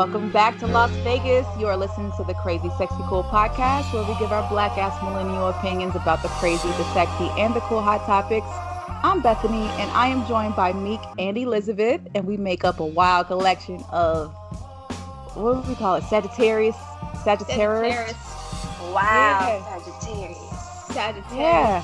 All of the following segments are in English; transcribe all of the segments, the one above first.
Welcome back to Las Vegas. You are listening to the Crazy Sexy Cool podcast, where we give our black ass millennial opinions about the crazy, the sexy, and the cool hot topics. I'm Bethany, and I am joined by Meek and Elizabeth, and we make up a wild collection of, what do we call it? Sagittarius. Wow, yeah. Sagittarius. Yeah.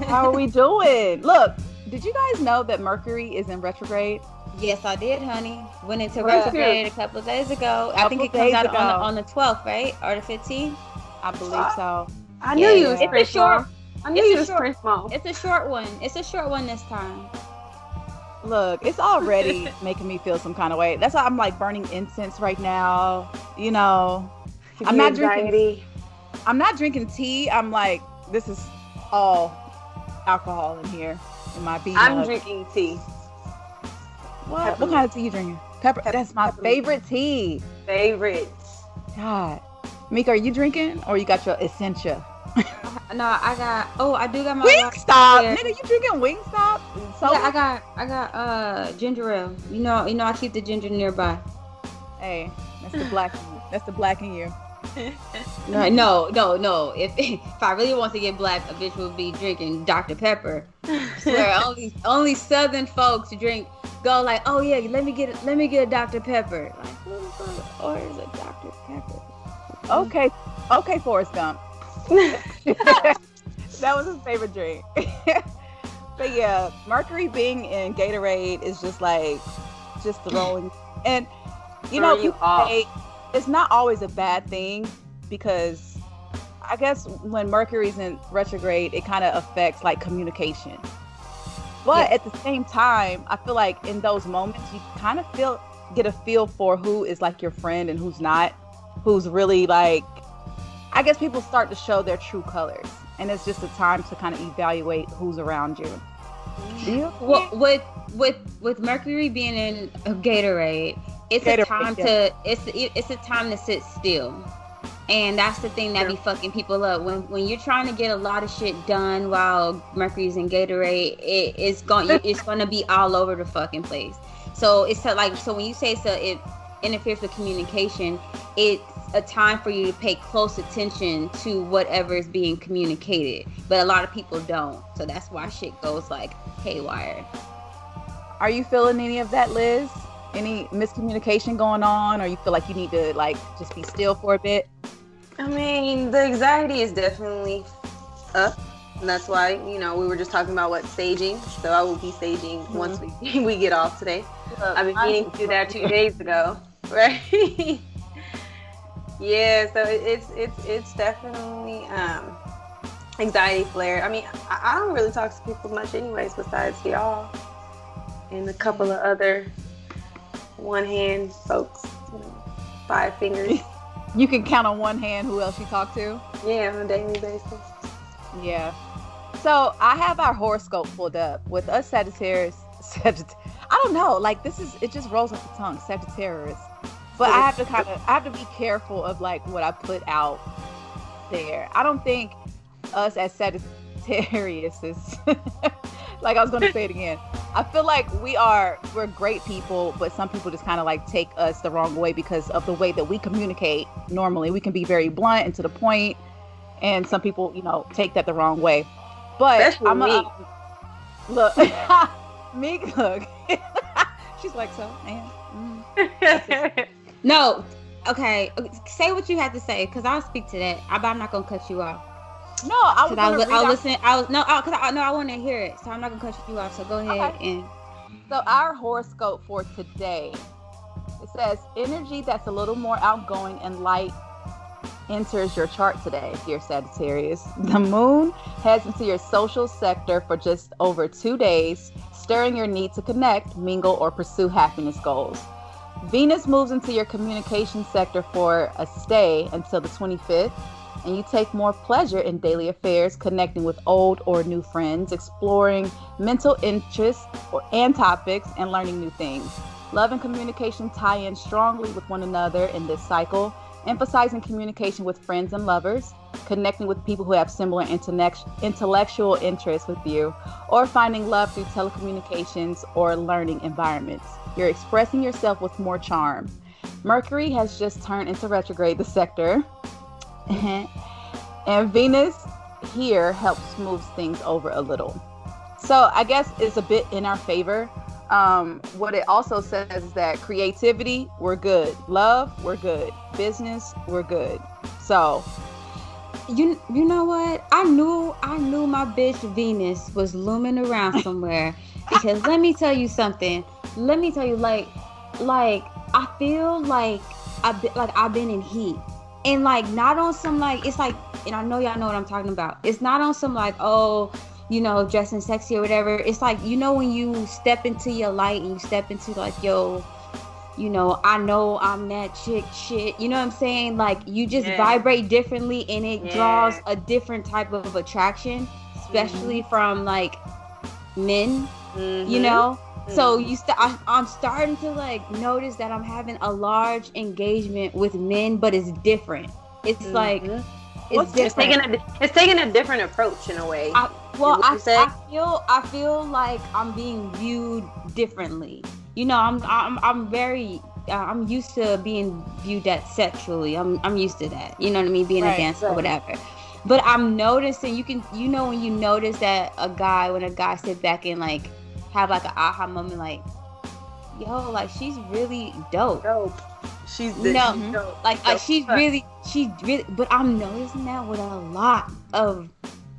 How are we doing? Look, did you guys know that Mercury is in retrograde? Yes, I did, honey. Went into retrograde a couple of days ago. I think it comes out on the 12th, right? Or the 15th? I believe so. I knew you was Prince Mom. I knew you was Prince Mom. It's a short one. It's a short one this time. Look, it's already making me feel some kind of way. That's why I'm like burning incense right now. You know, I'm not drinking tea. I'm like, this is all alcohol in here in my beer. I'm drinking tea. What kind of tea you drinking? Pepper. That's my favorite tea. God. Meek, are you drinking or you got your Essentia? No, I do got my Wingstop. Nigga, you drinking Wingstop? Yeah, I got ginger ale. You know I keep the ginger nearby. Hey, that's the black in you. That's the black in you. No. If I really want to get black, a bitch would be drinking Dr. Pepper. I swear, only Southern folks go like, oh yeah, let me get a Dr. Pepper. Like, who the fuck orders a Dr. Pepper? Okay, Forrest Gump. That was his favorite drink. But yeah, Mercury being in Gatorade is just throwing, and you know, it's not always a bad thing, because I guess when Mercury's in retrograde, it kind of affects like communication. But at the same time, I feel like in those moments, you kind of get a feel for who is like your friend and who's not, who's really like, I guess people start to show their true colors, and it's just a time to kind of evaluate who's around you. Well, with Mercury being in Gatorade, it's a time to sit still. And that's the thing that be fucking people up. When you're trying to get a lot of shit done while Mercury's in Gatorade, it's gonna be all over the fucking place. So so when you say it interferes with communication, it's a time for you to pay close attention to whatever is being communicated. But a lot of people don't. So that's why shit goes like haywire. Are you feeling any of that, Liz? Any miscommunication going on, or you feel like you need to like just be still for a bit? I mean, the anxiety is definitely up, and that's why, we were just talking about saging. So I will be saging once we get off today. I've been meaning to do that 2 days ago, right? Yeah, so it's definitely anxiety flare. I mean, I don't really talk to people much anyways, besides y'all and a couple of other one-hand folks, 5 fingers. You can count on one hand who else you talk to. Yeah, on a daily basis. Yeah. So I have our horoscope pulled up with us Sagittarius. I don't know, like it just rolls off the tongue, Sagittarius. But I have to be careful of like what I put out there. I don't think us as Sagittarius is like, I was going to say it again. I feel like we're great people, but some people just kind of like take us the wrong way because of the way that we communicate. Normally, we can be very blunt and to the point, and some people, take that the wrong way. But look, Meek, look. She's like, so, man. No, okay. Say what you had to say, because I'll speak to that. But I'm not gonna cut you off. No, I'll listen. I want to hear it, so I'm not gonna cut you off. So go ahead. Okay. So our horoscope for today, it says energy that's a little more outgoing and light enters your chart today, dear Sagittarius. The moon heads into your social sector for just over 2 days, stirring your need to connect, mingle, or pursue happiness goals. Venus moves into your communication sector for a stay until the 25th, and you take more pleasure in daily affairs, connecting with old or new friends, exploring mental interests and topics, and learning new things. Love and communication tie in strongly with one another in this cycle, emphasizing communication with friends and lovers, connecting with people who have similar intellectual interests with you, or finding love through telecommunications or learning environments. You're expressing yourself with more charm. Mercury has just turned into retrograde the sector. And Venus here helps smooth things over a little. So I guess it's a bit in our favor. What it also says is that creativity, we're good. Love, we're good. Business, we're good. So you know what? I knew my bitch Venus was looming around somewhere. Because let me tell you something. Let me tell you, like I feel like I've been in heat, and like not on some like it's like, and I know y'all know what I'm talking about. It's not on some like, oh, you know, dressing sexy or whatever. It's like, you know, when you step into your light and you step into like, yo, you know I'm that chick shit. You know what I'm saying? Like you just vibrate differently, and it draws a different type of attraction, especially from like men. You know, so I'm starting to like notice that I'm having a large engagement with men, but it's different. It's like it's different. It's taking a different approach in a way. I feel like I'm being viewed differently. You know, I'm very I'm used to being viewed that sexually. I'm used to that. You know what I mean? Being a dancer or whatever. But I'm noticing you know when you notice that when a guy sit back and like have like an aha moment, like, yo, like she's really dope. She's dope. Like she's really, but I'm noticing that with a lot of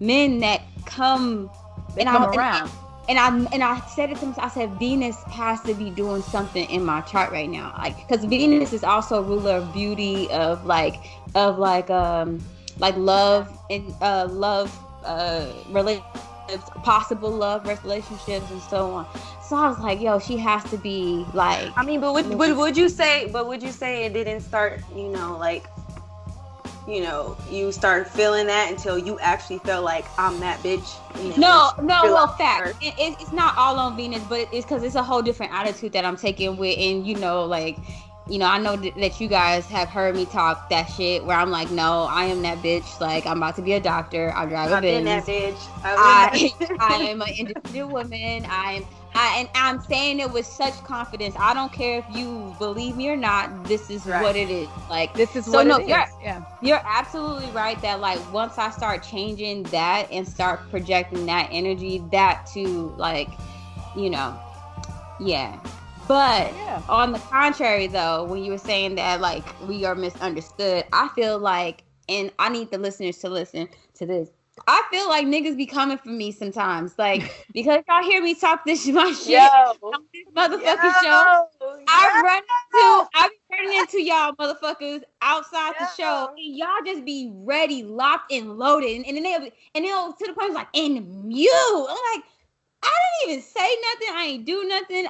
men that come around. And I said it to myself, I said Venus has to be doing something in my chart right now, like because Venus is also a ruler of beauty, of love and relationships, possible love relationships, and so on. So I was like, yo, she has to be like. I mean, but would you say it didn't start? You know, like, you know, you start feeling that until you actually felt like I'm that bitch. You know, well, fact. It's not all on Venus, but it's because it's a whole different attitude that I'm taking with, and you know, like. You know, I know that you guys have heard me talk that shit where I'm like, no, I am that bitch. Like, I'm about to be a doctor. I drive a Benz. I am an independent woman. I'm saying it with such confidence. I don't care if you believe me or not. This is what it is. Like, this is what it is. You're absolutely right that like once I start changing that and start projecting that energy, that too, like, you know, But on the contrary, though, when you were saying that, like, we are misunderstood, I feel like, and I need the listeners to listen to this, I feel like niggas be coming for me sometimes. Like, because y'all hear me talk my shit on this motherfucking show, I be running into y'all motherfuckers outside the show, and y'all just be ready, locked and loaded. And then they'll to the point like, and you. I'm like, I didn't even say nothing. I ain't do nothing.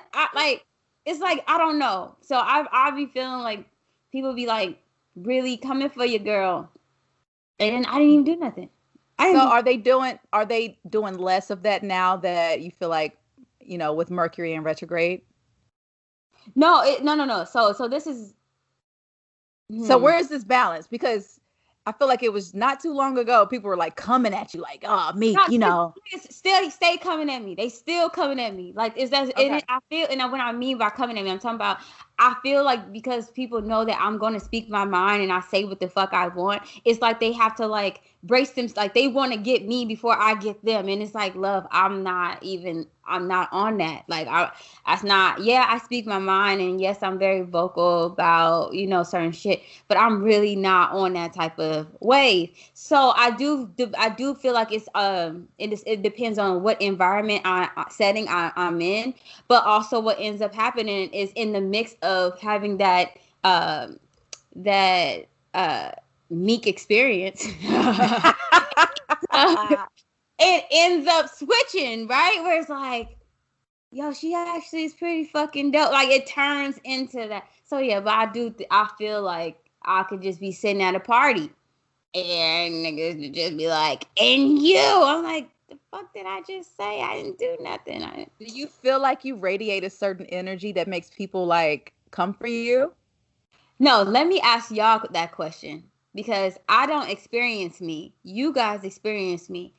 It's like, I don't know. So I be feeling like people be like really coming for your girl. And I didn't even do nothing. Are they doing less of that now that you feel like, you know, with Mercury in retrograde? No. So this is. So where is this balance? Because I feel like it was not too long ago, people were like coming at you like, oh, Meek, you know. Still stay coming at me. They still coming at me. Like, is that I feel, and what I mean by coming at me, I'm talking about, I feel like because people know that I'm going to speak my mind and I say what the fuck I want, it's like they have to like brace them, like they want to get me before I get them. And it's like, love, I'm not on that. Like, I speak my mind, and yes, I'm very vocal about, you know, certain shit, but I'm really not on that type of wave. So I do feel like it depends on what environment setting I'm in, but also what ends up happening is in the mix of having that Meek experience. It ends up switching, right? Where it's like, yo, she actually is pretty fucking dope. Like, it turns into that. So yeah, but I feel like I could just be sitting at a party and niggas would just be like, and you. I'm like, the fuck did I just say? I didn't do nothing. Do you feel like you radiate a certain energy that makes people like come for you? No, let me ask y'all that question, because I don't experience me. You guys experience me.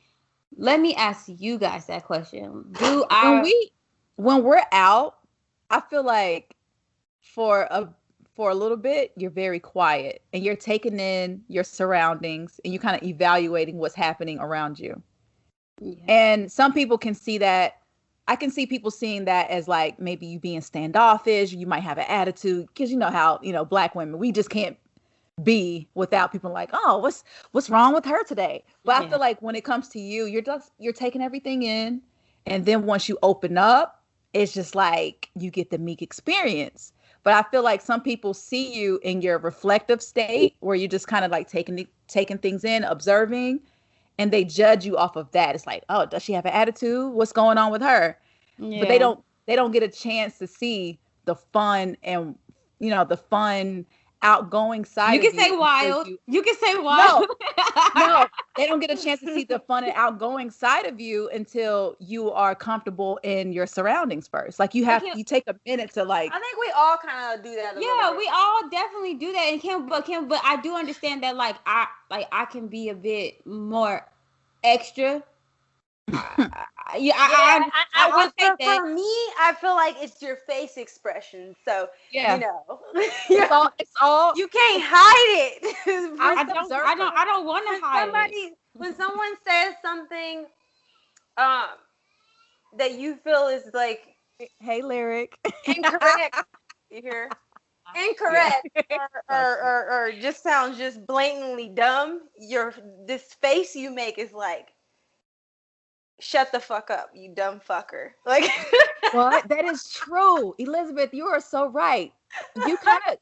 Let me ask you guys that question. When we're out, I feel like for for a little bit, you're very quiet and you're taking in your surroundings and you're kind of evaluating what's happening around you. Yeah. And some people can see that. I can see people seeing that as like maybe you being standoffish, you might have an attitude, because you know how, Black women, we just can't be without people like, oh, what's wrong with her today? But I feel like when it comes to you, you're taking everything in, and then once you open up, it's just like you get the Meek experience. But I feel like some people see you in your reflective state where you're just kind of like taking things in, observing, and they judge you off of that. It's like, oh, does she have an attitude? What's going on with her? Yeah. But they don't get a chance to see the fun and, the fun outgoing side. You can say wild. You can say wild. No, they don't get a chance to see the fun and outgoing side of you until you are comfortable in your surroundings first. Like you take a minute to like. I think we all kind of do that. Yeah, we all definitely do that. And but I do understand that I can be a bit more extra. For me, I feel like it's your face expression. So it's all you can't hide it. I don't want to hide it. When someone says something that you feel is like, hey, Lyric, incorrect. You hear? Incorrect or just sounds just blatantly dumb. This face you make is like, shut the fuck up, you dumb fucker. Like, what? That is true, Elizabeth. You are so right. You kind of,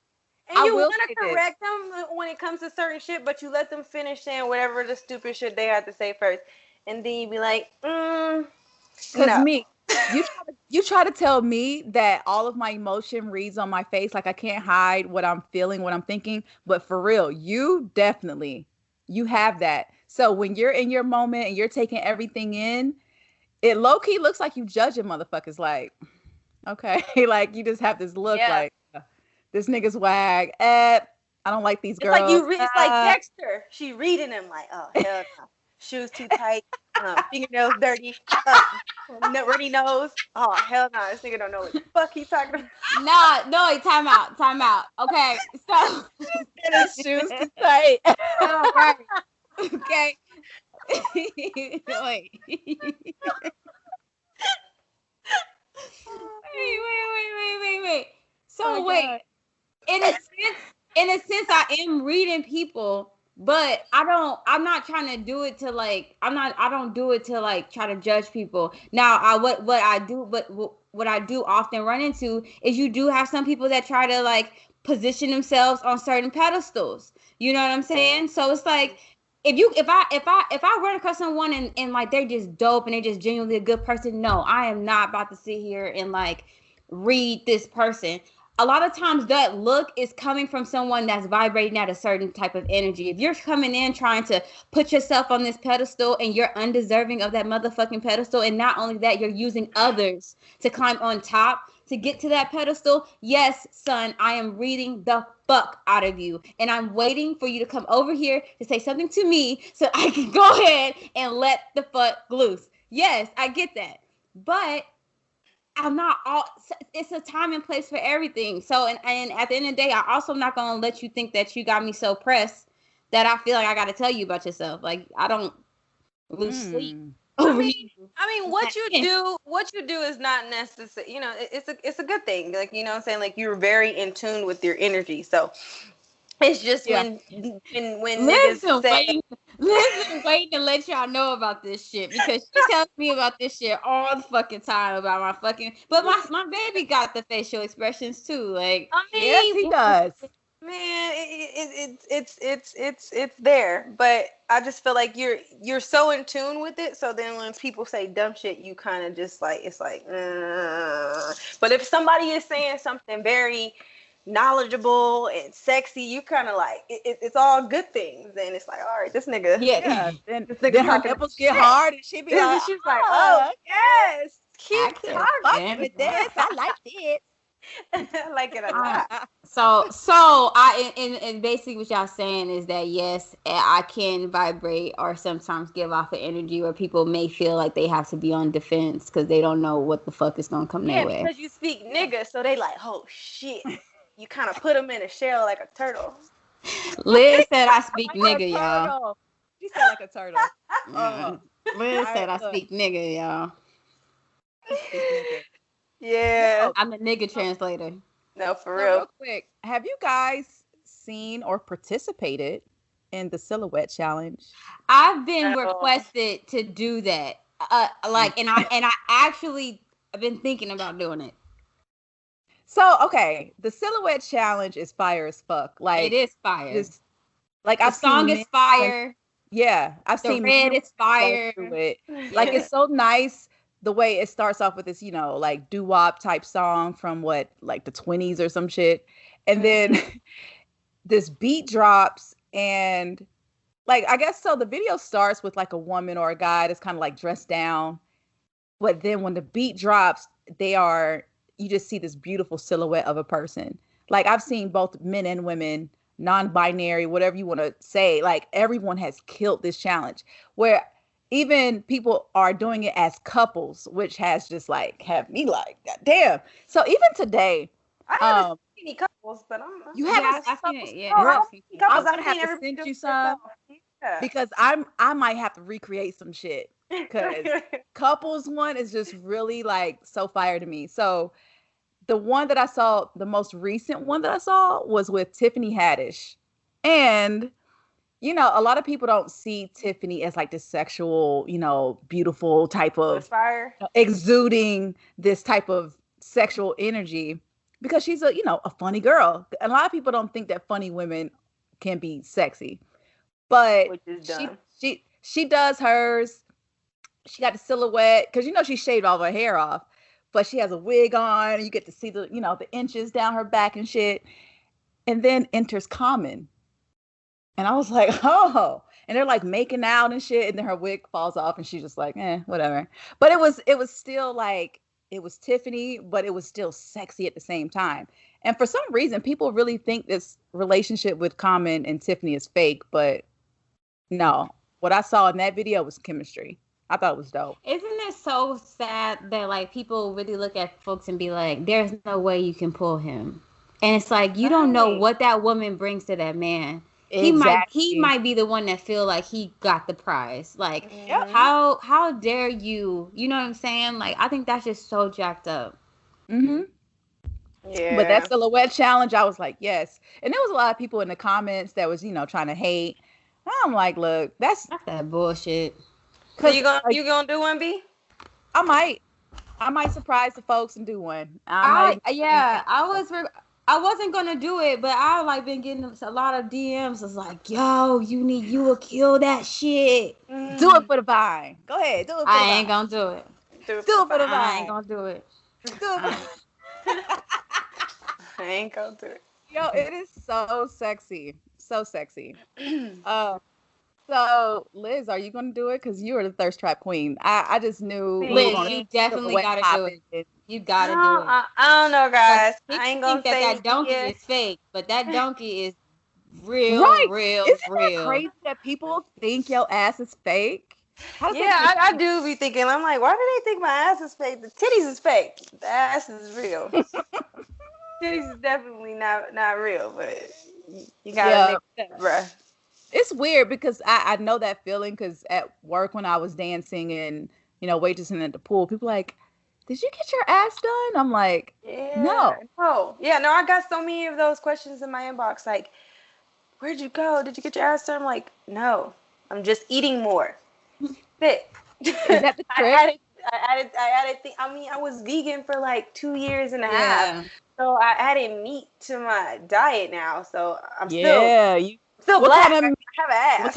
and you want to correct them when it comes to certain shit, but you let them finish saying whatever the stupid shit they had to say first, and then you be like, because me, you try to tell me that all of my emotion reads on my face, like I can't hide what I'm feeling, what I'm thinking. But for real, you have that. So when you're in your moment and you're taking everything in, it low-key looks like you judging motherfuckers like, okay, like you just have this look like, this nigga's wag. I don't like these girls. It's like Dexter. She reading him like, oh, hell no. Shoes too tight, fingernails dirty, runny nose. Oh, hell no. This nigga don't know what the fuck he's talking about. No, time out. Okay, so. His shoes too tight. All right. Okay. Wait. Wait. So wait. In a sense, I am reading people, but I'm not trying to do it to like. I don't do it to like try to judge people. Now, what I do often run into is you do have some people that try to like position themselves on certain pedestals. You know what I'm saying? So it's like. If I run across someone and like they're just dope and they're just genuinely a good person, no, I am not about to sit here and like read this person. A lot of times that look is coming from someone that's vibrating at a certain type of energy. If you're coming in trying to put yourself on this pedestal and you're undeserving of that motherfucking pedestal, and not only that, you're using others to climb on top to get to that pedestal, yes, son, I am reading the fuck out of you. And I'm waiting for you to come over here to say something to me so I can go ahead and let the fuck loose. Yes, I get that. But I'm not all, it's a time and place for everything. So, and at the end of the day, I also not going to let you think that you got me so pressed that I feel like I got to tell you about yourself. Like, I don't lose sleep. I mean, what you do is not necessary. It's a good thing. Like, you know what I'm saying? Like, you're very in tune with your energy. So it's just when Listen, waiting to let y'all know about this shit, because she tells me about this shit all the fucking time about my fucking. But my baby got the facial expressions too. Like, I mean, yes, he does. Man, it's there, but I just feel like you're so in tune with it. So then when people say dumb shit, you kind of just like, it's like, But if somebody is saying something very knowledgeable and sexy, you kind of like it's all good things, and it's like, all right, this nigga, then her nipples get hard, and she be like, she's like, oh yes, keep talking with this. I like this. I like it a lot. So I and basically what y'all saying is that yes, I can vibrate or sometimes give off an energy where people may feel like they have to be on defense because they don't know what the fuck is gonna come their way. Because you speak nigga, so they like, oh shit. you kind of put them in a shell like a turtle. Liz said I speak nigga, y'all. She said like a turtle. Liz said I speak nigga, y'all. Yeah. I'm the nigga translator. No, for real. Real quick, have you guys seen or participated in the silhouette challenge? I've been requested to do that. And I actually have been thinking about doing it. So, okay, the silhouette challenge is fire as fuck. Like, it is fire. The song is fire. Yeah, I've seen red is fire. It. Like, it's so nice the way it starts off with this, like doo-wop type song from like the 20s or some shit. And then this beat drops and like, I guess so the video starts with like a woman or a guy that's kind of like dressed down. But then when the beat drops, you just see this beautiful silhouette of a person. Like I've seen both men and women, non-binary, whatever you want to say, like everyone has killed this challenge where even people are doing it as couples, which has just like have me like, God damn. So even today, I haven't seen any couples, but you haven't seen it. Yeah, I'm gonna have to send you some because I might have to recreate some shit because couples one is just really like so fire to me. So the one that I saw, the most recent one that I saw was with Tiffany Haddish. And, a lot of people don't see Tiffany as like this sexual, beautiful type of fire, exuding this type of sexual energy because she's a funny girl. A lot of people don't think that funny women can be sexy, but she does hers. She got the silhouette because, she shaved all her hair off. But she has a wig on, and you get to see the, the inches down her back and shit. And then enters Common. And I was like, oh. And they're like making out and shit. And then her wig falls off and she's just like, whatever. But it was still like, it was Tiffany, but it was still sexy at the same time. And for some reason, people really think this relationship with Common and Tiffany is fake. But no, what I saw in that video was chemistry. I thought it was dope. Isn't it so sad that like people really look at folks and be like, there's no way you can pull him. And it's like, you don't know what that woman brings to that man. Exactly. He might be the one that feel like he got the prize. Like, how dare you? You know what I'm saying? Like, I think that's just so jacked up. Mm-hmm. Yeah. But that silhouette challenge, I was like, yes. And there was a lot of people in the comments that was, trying to hate. I'm like, look, that's that bullshit. So you gonna do one, B? I might surprise the folks and do one. I wasn't gonna do it, but I like been getting a lot of DMs. It's like, yo, you will kill that shit. Do it for the vine. Go ahead, do it. I ain't gonna do it. Do it for the vine. I ain't gonna do it. I ain't gonna do it. Yo, it is so sexy, so sexy. So, Liz, are you going to do it? Because you are the thirst trap queen. I just knew. Liz, you definitely got to do it. You got to do it. I don't know, guys. I ain't going to say that donkey is fake, but that donkey is real, real, Isn't real. That crazy that people think your ass is fake? I do be thinking, I'm like, why do they think my ass is fake? The titties is fake. The ass is real. Titties is definitely not real, but you got to make that, bruh. It's weird because I know that feeling because at work when I was dancing and, waitressing at the pool, people like, did you get your ass done? I'm like, no. Oh, yeah, no, I got so many of those questions in my inbox. Like, where'd you go? Did you get your ass done? I'm like, no, I'm just eating more. Fit. Is that the trick? I added things. I mean, I was vegan for like 2 years and a half. So I added meat to my diet now. So I'm still black. I have an ass.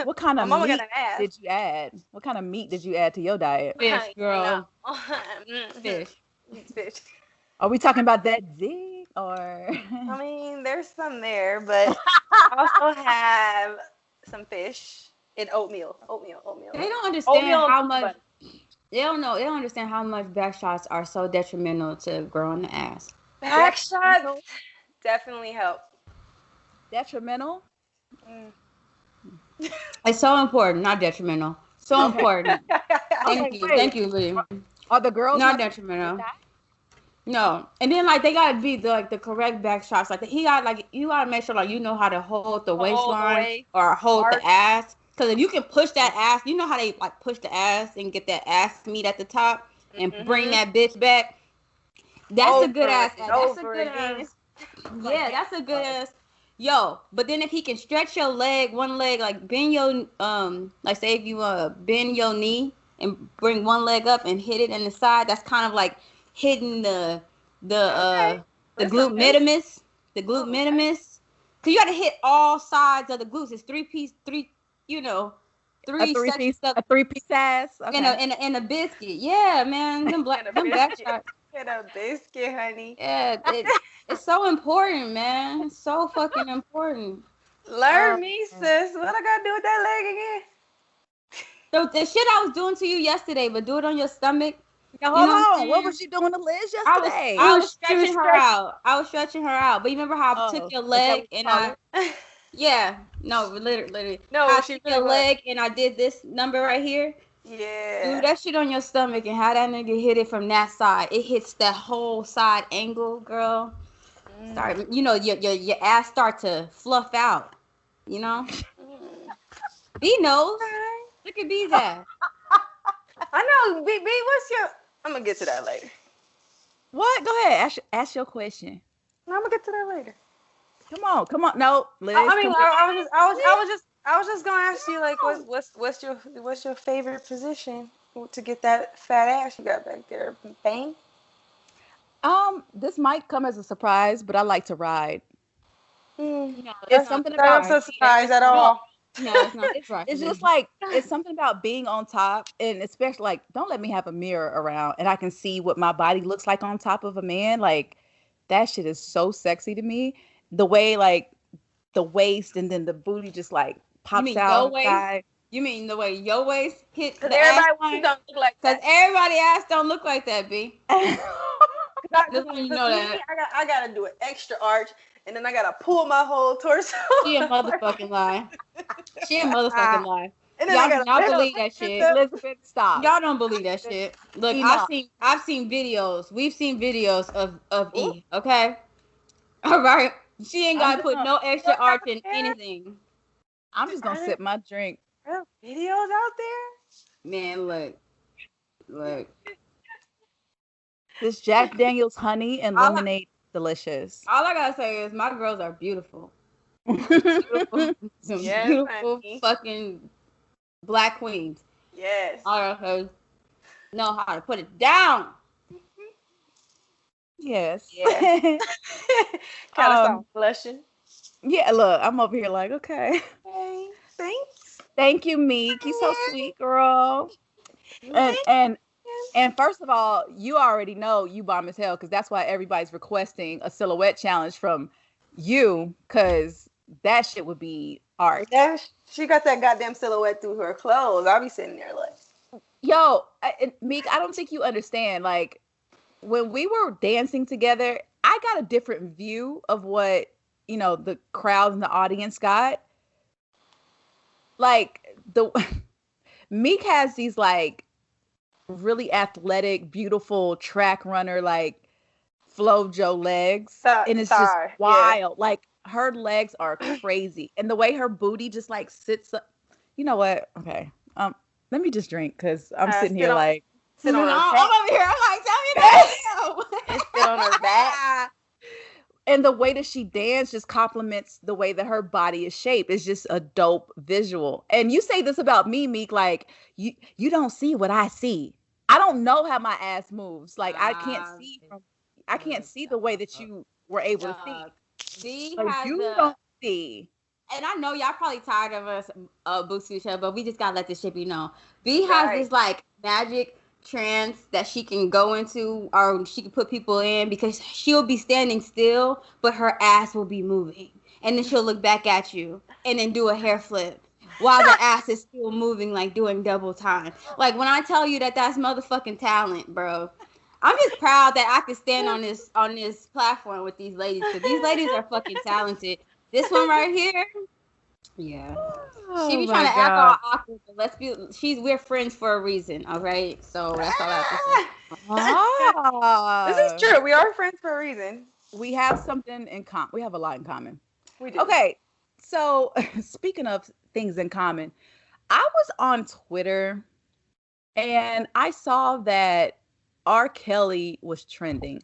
What kind of meat did you add? What kind of meat did you add to your diet? Fish, girl. Fish. Are we talking about that zig or? I mean, there's some there, but I also have some fish and oatmeal. They don't understand how much. They don't understand how much back shots are so detrimental to growing the ass. Back shots definitely help. Detrimental? It's so important, not detrimental. So important. Thank you, Lee. Are the girls not detrimental? No, and then like they gotta be the correct back shots. Like he got like you gotta make sure like you know how to hold the waistline or hold the ass. Because if you can push that ass, you know how they like push the ass and get that ass meat at the top and bring that bitch back. That's a good ass. That's a good ass. Yeah, that's a good ass. Yo, but then if he can stretch your leg, one leg, like bend your like say if you bend your knee and bring one leg up and hit it in the side, that's kind of like hitting the glute minimus, the glute minimus. Cause you got to hit all sides of the glutes. It's three a three-piece ass, okay. and a biscuit. Yeah, man, them back shots. Get a biscuit, honey. Yeah, it's so important, man. It's so fucking important. Learn me, sis. What I gotta do with that leg again? So the shit I was doing to you yesterday, but do it on your stomach. Now, hold on. What was you doing to Liz yesterday? I was stretching her out. But you remember how I took your leg and literally. No, I took your leg and I did this number right here. Yeah. Do that shit on your stomach and how that nigga hit it from that side. It hits that whole side angle, girl. Start, your ass start to fluff out. You know. B knows. Look at B's ass. I know. B, what's your? I'm gonna get to that later. What? Go ahead. Ask your question. No, I'm gonna get to that later. Come on. No, Liz. I was just gonna ask you like, what's your favorite position to get that fat ass you got back there? Bang. This might come as a surprise, but I like to ride. It's something about. I'm not surprised at all. No, it's not. It's right. It's just like it's something about being on top, and especially like don't let me have a mirror around, and I can see what my body looks like on top of a man. Like that shit is so sexy to me. The way like the waist and then the booty just like pops out. You mean the way your waist hit? Because everybody don't look like that. Because everybody ass don't look like that, B. Just when you know that. I gotta do an extra arch. And then I gotta pull my whole torso. She a motherfucking lie. And then y'all do not believe that shit. Elizabeth, stop. Y'all don't believe that shit. Look, I've seen videos. We've seen videos of E. Okay. All right. She ain't gotta put no extra arch in anything. I'm just gonna sip my drink. Videos out there. Man, look. This Jack Daniel's honey and lemonade. Delicious. All I gotta say is my girls are beautiful. Beautiful fucking black queens. Yes. All of her know how to put it down. Yes. Yeah. Kind of sound blushing. Yeah, look, I'm over here like, okay. Hey, thanks. Thank you, Meek. You're so sweet, girl. And first of all, you already know you bomb as hell because that's why everybody's requesting a silhouette challenge from you because that shit would be art. She got that goddamn silhouette through her clothes. I'll be sitting there like, yo, Meek, I don't think you understand. Like when we were dancing together, I got a different view of what the crowd and the audience got. Like Meek has these like really athletic, beautiful track runner, like FloJo legs. And it's just wild. Yeah. Like her legs are crazy. And the way her booty just like sits up. You know what? Okay. Let me just drink because I'm sitting here like sit on her back. I'm over here. I'm like, tell me that. And sit on her back. And the way that she dances just complements the way that her body is shaped. It's just a dope visual. And you say this about me, Meek, like you don't see what I see. I don't know how my ass moves. Like I can't see the way that you were able to see. Don't see. And I know y'all probably tired of us boosting each other, but we just gotta let this shit be known. B has this like magic trance that she can go into or she can put people in because she'll be standing still, but her ass will be moving. And then she'll look back at you and then do a hair flip. While the ass is still moving, like doing double time. Like when I tell you that that's motherfucking talent, bro. I'm just proud that I could stand on this platform with these ladies because these ladies are fucking talented. This one right here, Yeah. Oh She be my trying to act God. all awkward, but we're friends for a reason, all right? So that's all I have to say. This is Ah, true. We are friends for a reason. we have something in common. We have a lot in common. We do. Okay, so speaking of things in common, I was on Twitter and I saw that R. Kelly was trending.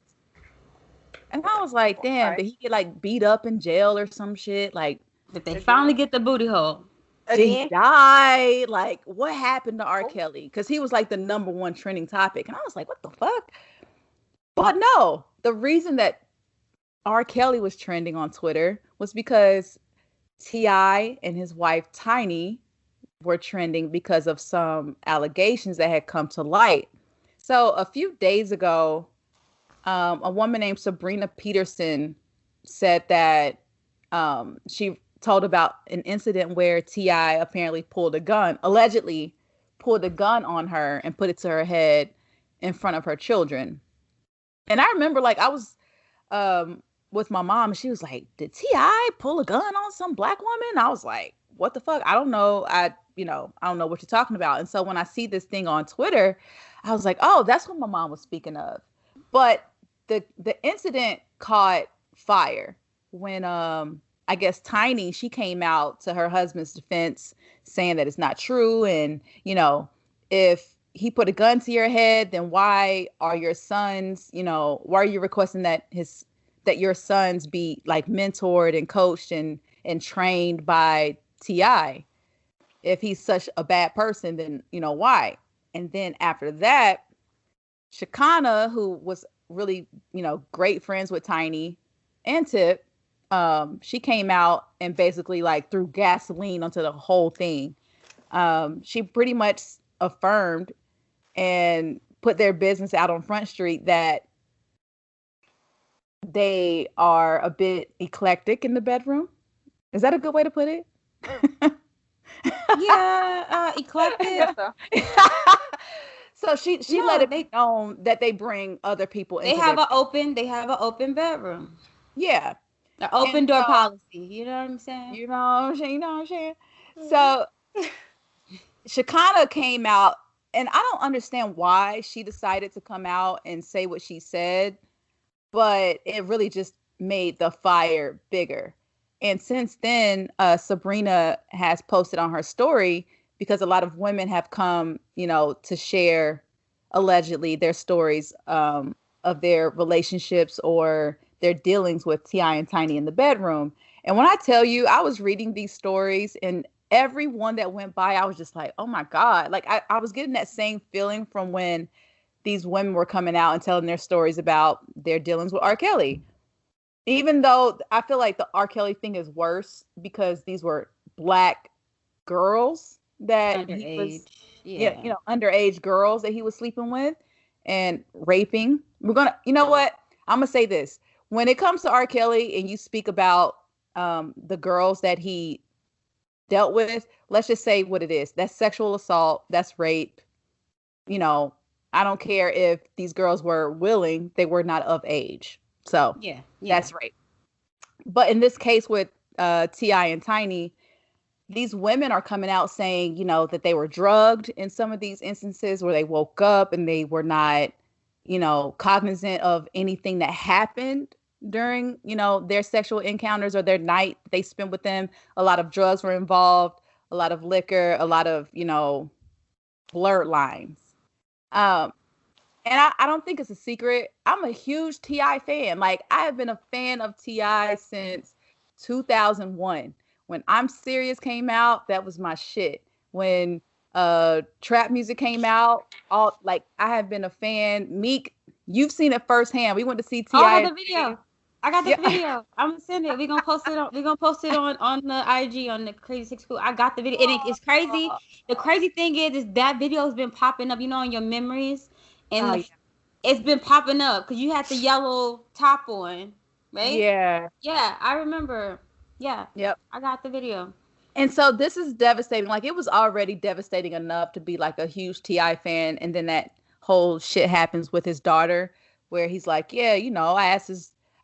And I was like, damn, did he get like beat up in jail or some shit? Like, Did they finally get the booty hole? did he Again? die? Like, what happened to R. Kelly? Because he was like the number one trending topic. And I was like, what the fuck? But no, the reason that R. Kelly was trending on Twitter was because T.I. and his wife Tiny were trending because of some allegations that had come to light. So a few days ago, a woman named Sabrina Peterson said that she told about an incident where T.I. apparently allegedly pulled a gun on her and put it to her head in front of her children. And I remember, like, I was with my mom, and she was like, "Did T.I. pull a gun on some black woman?" I was like, "What the fuck? I don't know. I don't know what you're talking about." And so when I see this thing on Twitter, I was like, "Oh, that's what my mom was speaking of." But the incident caught fire when I guess Tiny, she came out to her husband's defense saying that it's not true, and if he put a gun to your head, then why are your sons, why are you requesting that your sons be like mentored and coached and trained by T.I.? If he's such a bad person, then why? And then after that, Shakana, who was really, great friends with Tiny and Tip, she came out and basically like threw gasoline onto the whole thing. She pretty much affirmed and put their business out on Front Street that they are a bit eclectic in the bedroom. Is that a good way to put it? Yeah, eclectic. So. So she let it be known that they bring other people into They have an open bedroom. Yeah. An open door policy. You know what I'm saying? You know what I'm saying? So Shakana came out, and I don't understand why she decided to come out and say what she said, but it really just made the fire bigger. And since then, Sabrina has posted on her story, because a lot of women have come, to share allegedly their stories of their relationships or their dealings with T.I. and Tiny in the bedroom. And when I tell you, I was reading these stories, and every one that went by, I was just like, oh my God. Like I was getting that same feeling from when these women were coming out and telling their stories about their dealings with R. Kelly. Even though I feel like the R. Kelly thing is worse because these were black girls that underage. He was, underage girls that he was sleeping with and raping. You know what? I'm going to say this. When it comes to R. Kelly and you speak about the girls that he dealt with, let's just say what it is. That's sexual assault. That's rape. I don't care if these girls were willing, they were not of age. So yeah. That's rape. But in this case with T.I. and Tiny, these women are coming out saying, that they were drugged in some of these instances where they woke up and they were not, cognizant of anything that happened during, their sexual encounters or their night they spent with them. A lot of drugs were involved, a lot of liquor, a lot of, blurred lines. And I don't think it's a secret. I'm a huge T.I. fan. Like, I have been a fan of T.I. since 2001. When I'm Serious came out, that was my shit. When trap music came out, I have been a fan. Meek, you've seen it firsthand. We went to see T.I. I got the video. I'm gonna send it. We're gonna post it on the IG on the CrazySexyCool. I got the video. And it's crazy. The crazy thing is that video has been popping up, on your memories. And it's been popping up because you had the yellow top on, right? Yeah. Yeah, I remember. Yeah. Yep. I got the video. And so this is devastating. Like, it was already devastating enough to be like a huge T.I. fan. And then that whole shit happens with his daughter where he's like, yeah, I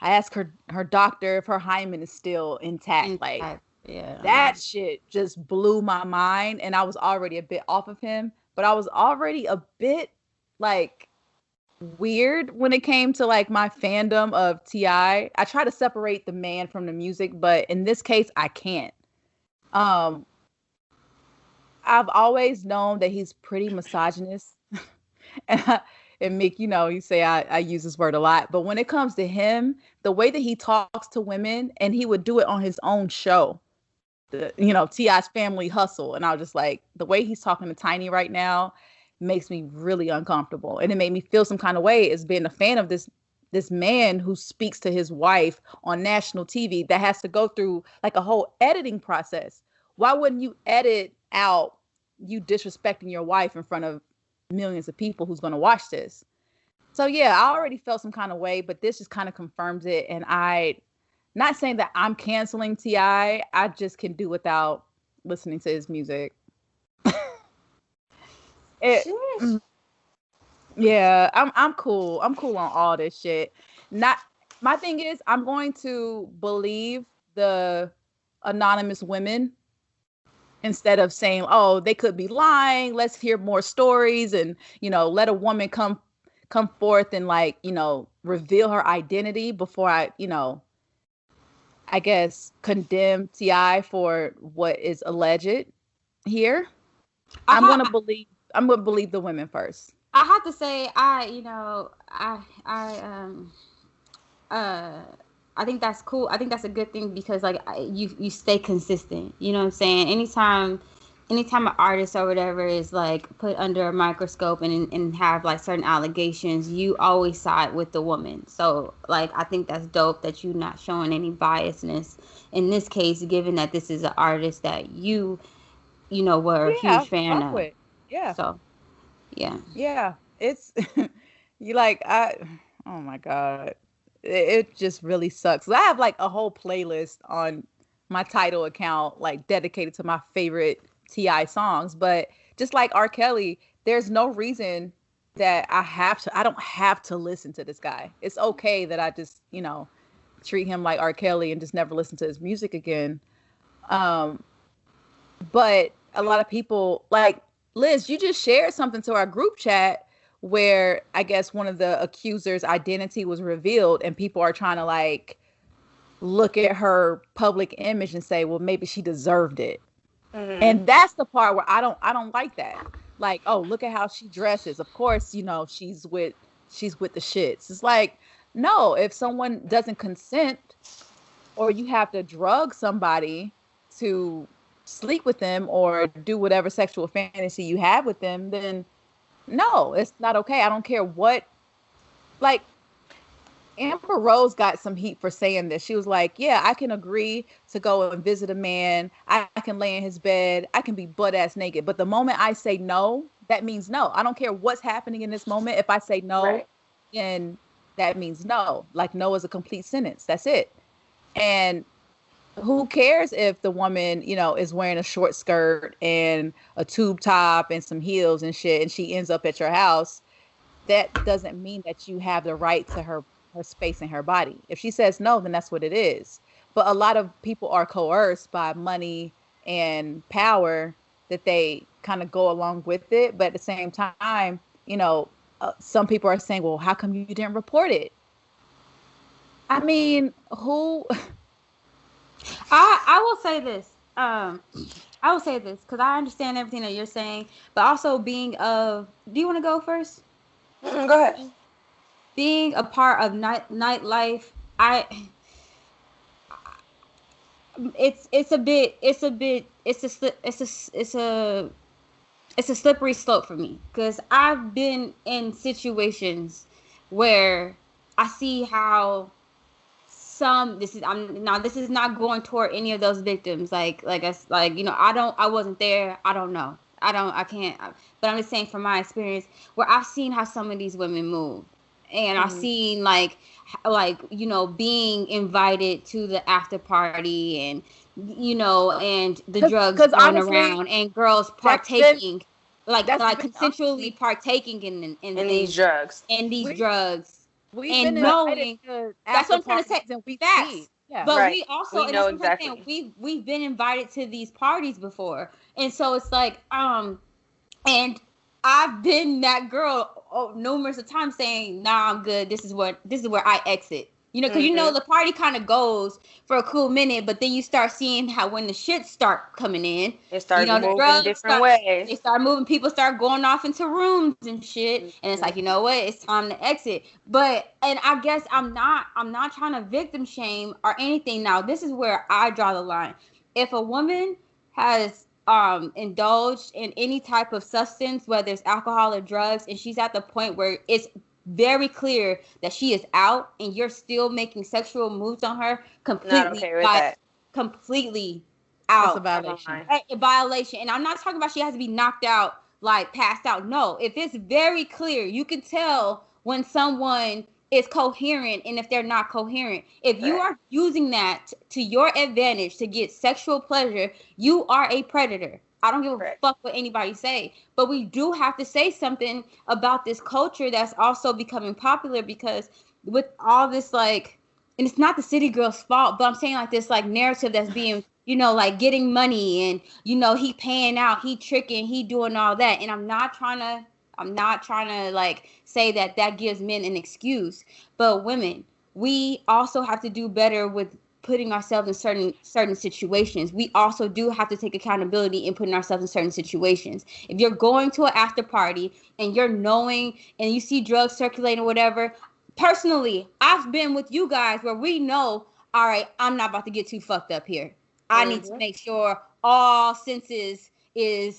asked her doctor if her hymen is still intact. Like, Yeah. That shit just blew my mind, and I was already a bit off of him, but I was already a bit like weird when it came to like my fandom of T.I. I try to separate the man from the music, but in this case I can't. Um I've always known that he's pretty misogynist. and, and Meek, you say I use this word a lot, but when it comes to him, the way that he talks to women, and he would do it on his own show, T.I.'s Family Hustle. And I was just like, the way he's talking to Tiny right now makes me really uncomfortable. And it made me feel some kind of way as being a fan of this man who speaks to his wife on national TV that has to go through like a whole editing process. Why wouldn't you edit out you disrespecting your wife in front of millions of people who's going to watch this? So yeah, I already felt some kind of way, but this just kind of confirms it. And not saying that I'm canceling T.I. I just can do without listening to his music. Yeah, I'm cool. I'm cool on all this shit. Not My thing is, I'm going to believe the anonymous women instead of saying, "Oh, they could be lying. Let's hear more stories," and let a woman come forth and like reveal her identity before I guess condemn T.I. for what is alleged here. I'm gonna believe the women first. I have to say, I think that's cool. I think that's a good thing because like you stay consistent. You know what I'm saying? Anytime an artist or whatever is like put under a microscope and have like certain allegations, you always side with the woman. So like I think that's dope that you're not showing any biasness in this case, given that this is an artist that you were a huge fan of. Yeah. So yeah, it's you like oh my god, it just really sucks. I have like a whole playlist on my Tidal account like dedicated to my favorite T.I. songs, but just like R. Kelly, there's no reason that I don't have to listen to this guy. It's okay that I just treat him like R. Kelly and just never listen to his music again. But a lot of people, like Liz, you just shared something to our group chat where I guess one of the accusers' identity was revealed, and people are trying to like look at her public image and say, well, maybe she deserved it. Mm-hmm. And that's the part where I don't like that. Like, oh, look at how she dresses. Of course, she's with the shits. It's like, no, if someone doesn't consent or you have to drug somebody to sleep with them or do whatever sexual fantasy you have with them, then no, it's not okay. I don't care what. Like, Amber Rose got some heat for saying this. She was like, yeah, I can agree to go and visit a man. I can lay in his bed. I can be butt ass naked. But the moment I say no, that means no. I don't care what's happening in this moment. If I say no, then that means no. Like, no is a complete sentence. That's it. And who cares if the woman, is wearing a short skirt and a tube top and some heels and shit, and she ends up at your house? That doesn't mean that you have the right to her space and her body. If she says no, then that's what it is. But a lot of people are coerced by money and power that they kind of go along with it. But at the same time, some people are saying, well, how come you didn't report it? I mean, who? I will say this. I will say this because I understand everything that you're saying, but also do you want to go first? Go ahead. Being a part of nightlife, it's a slippery slope for me because I've been in situations where I see how this is not going toward any of those victims. I wasn't there. I don't know. I can't. But I'm just saying from my experience where I've seen how some of these women move. And I've seen being invited to the after party and the drugs going around and girls partaking consensually partaking in these drugs. And these drugs. We've and been knowing to that's what I'm trying to say. And we facts. Yeah. But Right. we also, We and know that's what I'm exactly. saying, we've been invited to these parties before. And so it's like, and I've been that girl numerous of times saying, "Nah, I'm good. This is where I exit." You know, because you know the party kind of goes for a cool minute, but then you start seeing how when the shit start coming in, It you started know, the moving drugs different start, ways. they start moving, people start going off into rooms and shit, and it's like, you know what, it's time to exit. But and I guess I'm not trying to victim shame or anything. Now, this is where I draw the line. If a woman has indulged in any type of substance, whether it's alcohol or drugs, and she's at the point where it's very clear that she is out and you're still making sexual moves on her, Not okay with that. completely That's out. a violation. A violation. And I'm not talking about she has to be knocked out, like passed out. No, if it's very clear, you can tell when someone is coherent and if they're not coherent. If you are using that to your advantage to get sexual pleasure, you are a predator. I don't give a fuck what anybody say. But we do have to say something about this culture that's also becoming popular, because with all this, like, and it's not the city girl's fault, but I'm saying like this like narrative that's being, you know, like getting money and, you know, he paying out, he tricking, he doing all that. And I'm not trying to like say that gives men an excuse, but women, we also have to do better with putting ourselves in certain situations. We also do have to take accountability in putting ourselves in certain situations. If you're going to an after party and you're knowing and you see drugs circulating or whatever, personally, I've been with you guys where we know, all right, I'm not about to get too fucked up here. I need to make sure all senses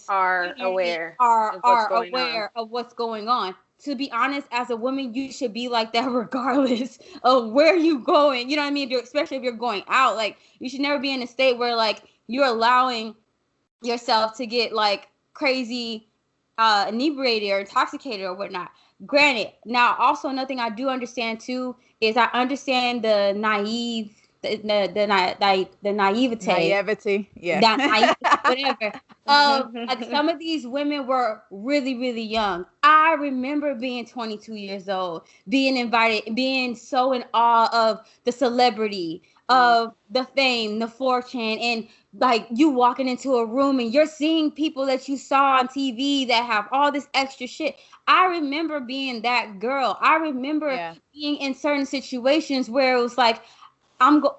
are aware of what's going on. To be honest, as a woman, you should be like that regardless of where you going. You know what I mean? Especially if you're going out, like you should never be in a state where like you're allowing yourself to get like crazy inebriated or intoxicated or whatnot. Granted, now also another thing I do understand too is I understand the naivete, yeah, that naivety, whatever. Like some of these women were really, really young. I remember being 22 years old, being invited, being so in awe of the celebrity, of the fame, the fortune, and like you walking into a room and you're seeing people that you saw on TV that have all this extra shit. I remember being that girl. I remember being in certain situations where it was like,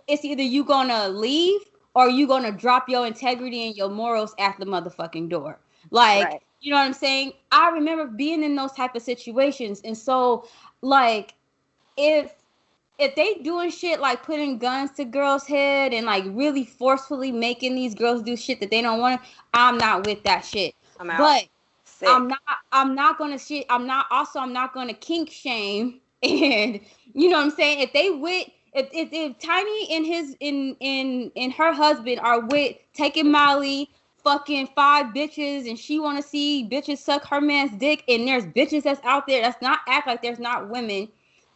it's either you gonna leave or you gonna drop your integrity and your morals at the motherfucking door. Like, you know what I'm saying? I remember being in those type of situations. And so, like, if they doing shit like putting guns to girls' head and like really forcefully making these girls do shit that they don't want to, I'm not with that shit. I'm out. But sick. I'm not gonna kink shame. And you know what I'm saying? If they if Tiny and his and her husband are with taking Molly, fucking 5 bitches, and she want to see bitches suck her man's dick, and there's bitches that's out there that's not act like there's not women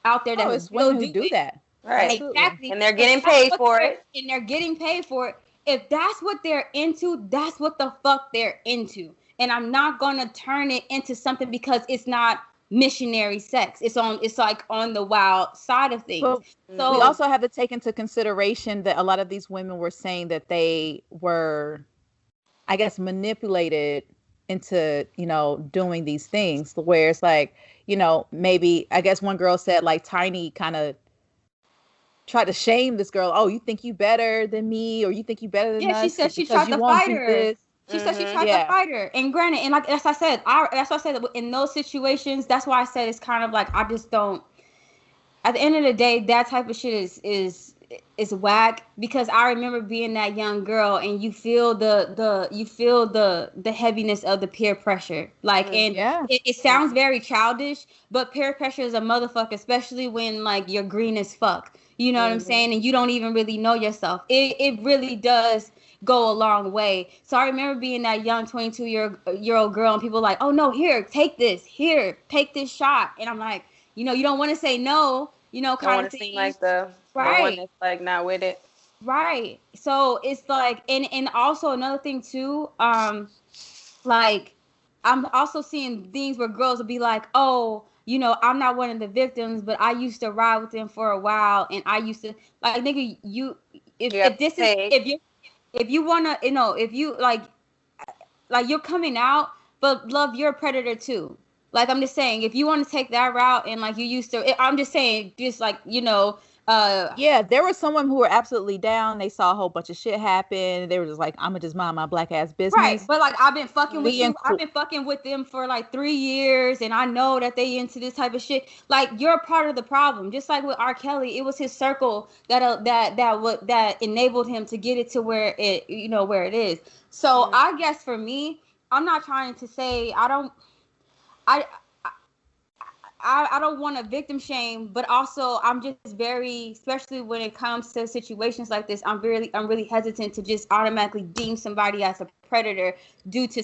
out there that will do that. Right. Exactly. And they're getting paid for it. And they're getting paid for it. If that's what they're into, that's what the fuck they're into. And I'm not gonna turn it into something because it's not missionary sex. It's like on the wild side of things. But so we also have to take into consideration that a lot of these women were saying that they were, I guess, manipulated into, you know, doing these things where it's like, you know, maybe, I guess one girl said like Tiny kind of tried to shame this girl. Oh, you think you better than me, or you think you better than us? Yeah, she said she tried to fight her. She said she tried to fight her. And granted, and like that's why I said that in those situations, that's why I said it's kind of like I just don't. At the end of the day, that type of shit is whack, because I remember being that young girl and you feel the heaviness of the peer pressure. Like, and it sounds very childish, but peer pressure is a motherfucker, especially when like you're green as fuck. You know what I'm saying? And you don't even really know yourself. It really does go a long way. So I remember being that young 22-year-old girl and people like, oh no, take this shot. And I'm like, you know, you don't want to say no, you know, kind of thing. Seem like the one that's like not with it. Right. So it's like, and also another thing too, like I'm also seeing things where girls will be like, oh, you know, I'm not one of the victims, but I used to ride with them for a while, and I used to, like, nigga, you if this is if you wanna, if you like you're coming out, but love, you're a predator too. Like, I'm just saying, if you want to take that route and like you used to, I'm just saying, just like, yeah, there was someone who were absolutely down. They saw a whole bunch of shit happen. They were just like, I'm gonna just mind my black ass business. Right, but like I've been fucking with you. I've been fucking with them for like 3 years, and I know that they into this type of shit. Like, you're a part of the problem. Just like with R. Kelly, it was his circle that enabled him to get it to where it is. So I guess for me, I'm not trying to say I don't want to victim shame, but also I'm just very, especially when it comes to situations like this, I'm really hesitant to just automatically deem somebody as a predator due to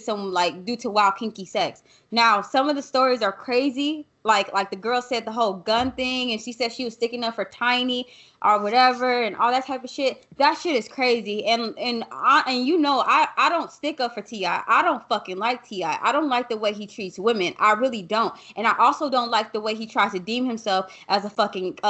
wild kinky sex. Now, some of the stories are crazy. Like the girl said the whole gun thing, and she said she was sticking up for Tiny or whatever, and all that type of shit. That shit is crazy. And I don't stick up for T.I. I don't fucking like T.I. I don't like the way he treats women. I really don't. And I also don't like the way he tries to deem himself as a fucking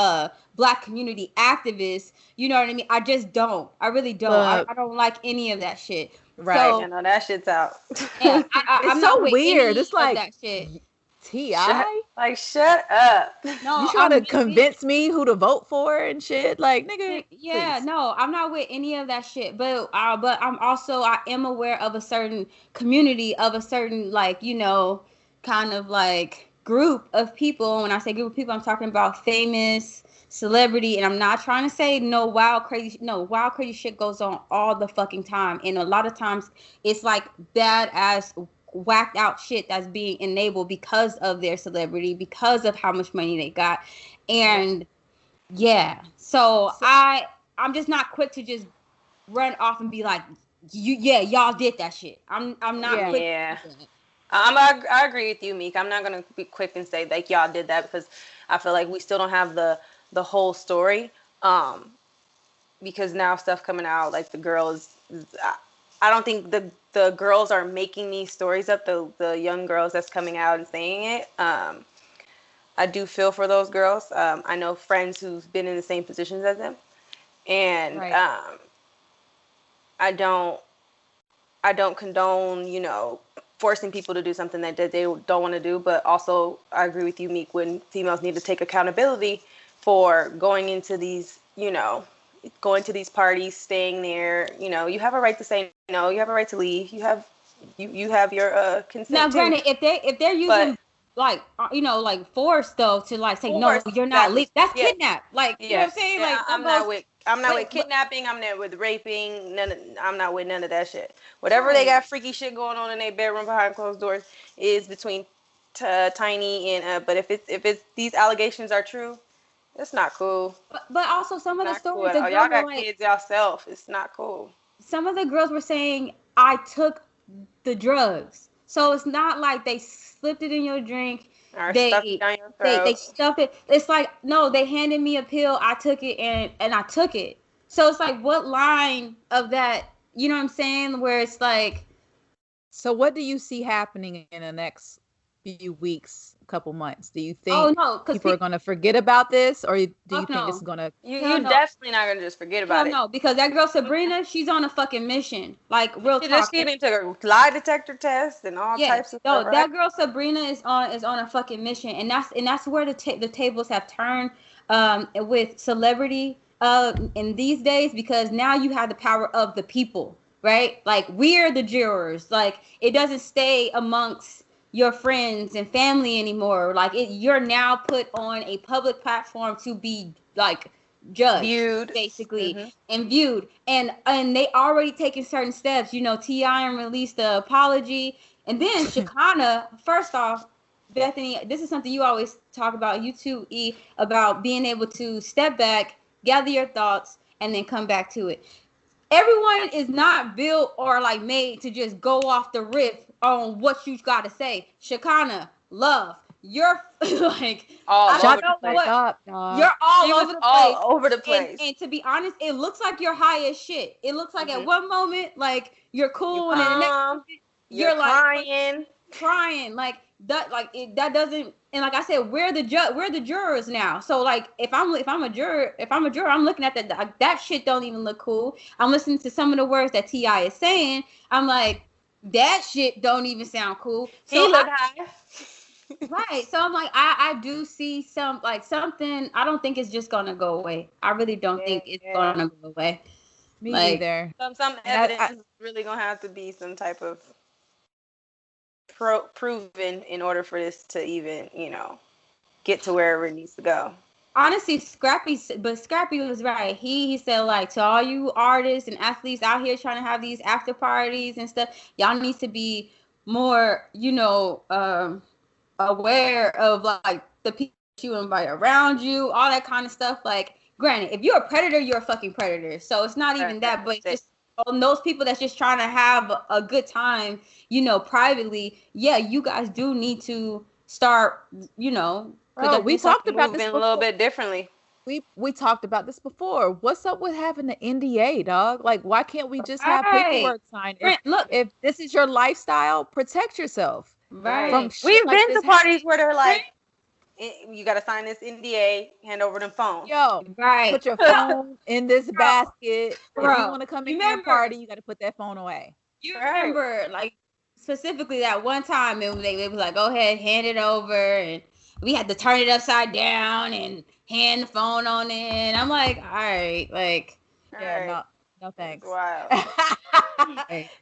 black community activist. You know what I mean? I just don't. I really don't. I don't like any of that shit. Right. So, that shit's out. Yeah, I'm it's not so with weird. It's like like that shit. T.I.? Shut up. No, you trying to convince me who to vote for and shit? Like, nigga. Yeah, please. no, I'm not with any of that shit. But I am aware of a certain community, of a certain kind of like group of people. When I say group of people, I'm talking about famous celebrity, and I'm not trying to say wild crazy shit goes on all the fucking time, and a lot of times it's like bad ass whacked out shit that's being enabled because of their celebrity, because of how much money they got. And so I'm just not quick to just run off and be like, y'all did that shit. I'm not quick. Yeah. I agree with you, Meek. I'm not gonna be quick and say like y'all did that, because I feel like we still don't have the whole story. Because now stuff coming out, like the girls, I don't think the girls are making these stories up, the young girls that's coming out and saying it. I do feel for those girls. I know friends who've been in the same positions as them, and right. I don't condone, forcing people to do something that they don't want to do. But also, I agree with you, Meek, when females need to take accountability for going into these, going to these parties, staying there. You have a right to say no. You have a right to leave. You have your consent. Now, granted, if they're using like force though to like say no, you're not leaving. That's kidnap. Like you know what I'm saying? Yeah, like I'm not with kidnapping. I'm not with raping. I'm not with none of that shit. Whatever they got freaky shit going on in their bedroom behind closed doors is between Tiny and. But if it's these allegations are true, it's not cool. But also some of the stories, cool. Y'all got kids yourself. It's not cool. Some of the girls were saying, I took the drugs. So it's not like they slipped it in your drink. Or stuffed it down your throat. They stuffed it. It's like, no, they handed me a pill. I took it and I took it. So it's like, what line of that, you know what I'm saying? Where it's like. So what do you see happening in the next few weeks, couple months? Do you think people are going to forget about this, or do you think it's going to? You're definitely not going to just forget about it. No, because that girl Sabrina, she's on a fucking mission. Like real talk. She even took a lie detector test and all types of stuff. No, that girl Sabrina is on a fucking mission, and that's where the tables have turned with celebrity in these days, because now you have the power of the people, right? Like, we're the jurors. Like, it doesn't stay amongst your friends and family anymore. Like, you're now put on a public platform to be like judged, viewed, basically, and viewed. And they already taken certain steps. T.I. released the apology, and then Shekinah. First off, Bethany, this is something you always talk about, you too, E, about being able to step back, gather your thoughts, and then come back to it. Everyone is not built or like made to just go off the riff on what you got to say. Shekinah, love, you're like all over the place. You're all over the place. And to be honest, it looks like you're high as shit. It looks like at one moment like you're cool, and then the next moment, you're like crying. trying. Like that, that doesn't. And like I said, we're the jurors now. So like, if I'm a juror, I'm looking at that shit don't even look cool. I'm listening to some of the words that T.I. is saying. I'm like, that shit don't even sound cool. So he look high. Right. So I'm like, I do see something. I don't think it's just gonna go away. I really don't think it's gonna go away. Me either. Some evidence is really gonna have to be some type of proven in order for this to even, get to wherever it needs to go. Honestly, Scrappy was right. He said, like, to all you artists and athletes out here trying to have these after parties and stuff, y'all need to be more, aware of like the people you invite around you, all that kind of stuff. Like, granted, if you're a predator, you're a fucking predator. So it's not even that, but it's just those people that's just trying to have a good time, privately. Yeah, you guys do need to start, Bro, we talked about this a little bit differently. We talked about this before. What's up with having the NDA, dog? Like, why can't we just have paperwork signed? If this is your lifestyle, protect yourself. Right. We've been to parties where they're like, you got to sign this NDA, hand over them phone. Yo, put your phone in this basket. Bro, if you want to come in your party, you got to put that phone away. You remember, like, specifically that one time, it was like, go ahead, hand it over, and we had to turn it upside down and hand the phone on it. And I'm like, all right, like, no thanks. Wow.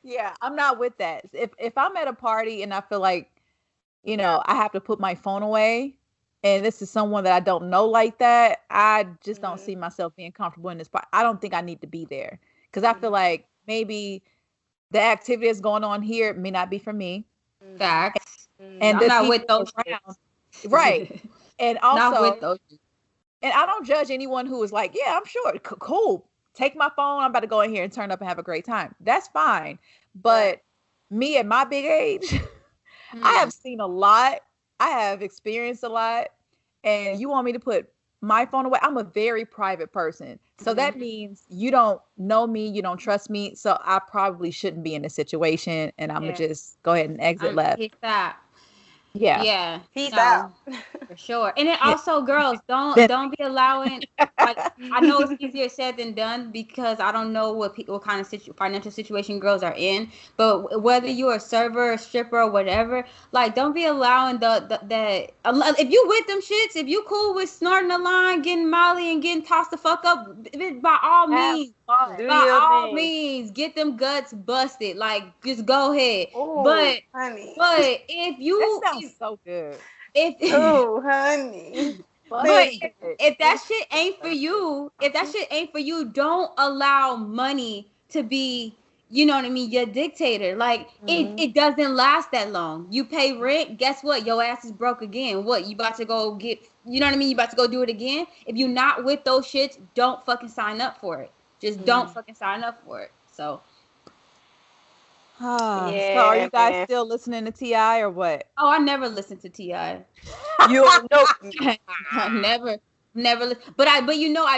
Yeah, I'm not with that. If I'm at a party and I feel like, I have to put my phone away, and this is someone that I don't know like that, I just don't see myself being comfortable in this part. I don't think I need to be there, because I feel like maybe the activity that's going on here may not be for me. Facts. And I'm not with those around. Right. And also, not with those. And I don't judge anyone who is like, yeah, I'm sure. Cool. Take my phone. I'm about to go in here and turn up and have a great time. That's fine. But me at my big age, I have seen a lot. I have experienced a lot. And you want me to put my phone away? I'm a very private person. So that means you don't know me. You don't trust me. So I probably shouldn't be in this situation. And I'm going to just go ahead and exit left. Peace out. Yeah. Peace out. For sure. And then also, girls, don't be allowing, like, I know it's easier said than done, because I don't know what kind of financial situation girls are in, but whether you're a server, a stripper, or whatever, like, don't be allowing if you with them shits, if you cool with snorting a line, getting Molly, and getting tossed the fuck up, by all means, get them guts busted. Like, just go ahead. Ooh, but if you so good. Honey. But if that shit ain't for you, don't allow money to be, you know what I mean, your dictator. Like, it doesn't last that long. You pay rent, guess what? Your ass is broke again. What, you about to go get, you know what I mean? You about to go do it again? If you're not with those shits, don't fucking sign up for it. Just don't fucking sign up for it. So. So are you guys still listening to T.I. or what? Oh, I never listened to T.I. You know, never. But I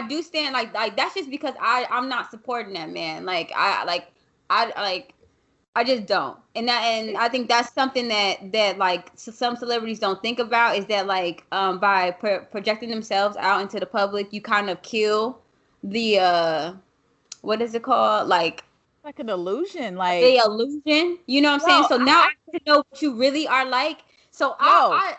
do stand like that's just because I'm not supporting that man. I just don't. And I think that's something that like some celebrities don't think about, is that like by projecting themselves out into the public, you kind of kill the what is it called, like an illusion, like the illusion, you know what I'm saying? So now I have to know what you really are like. So I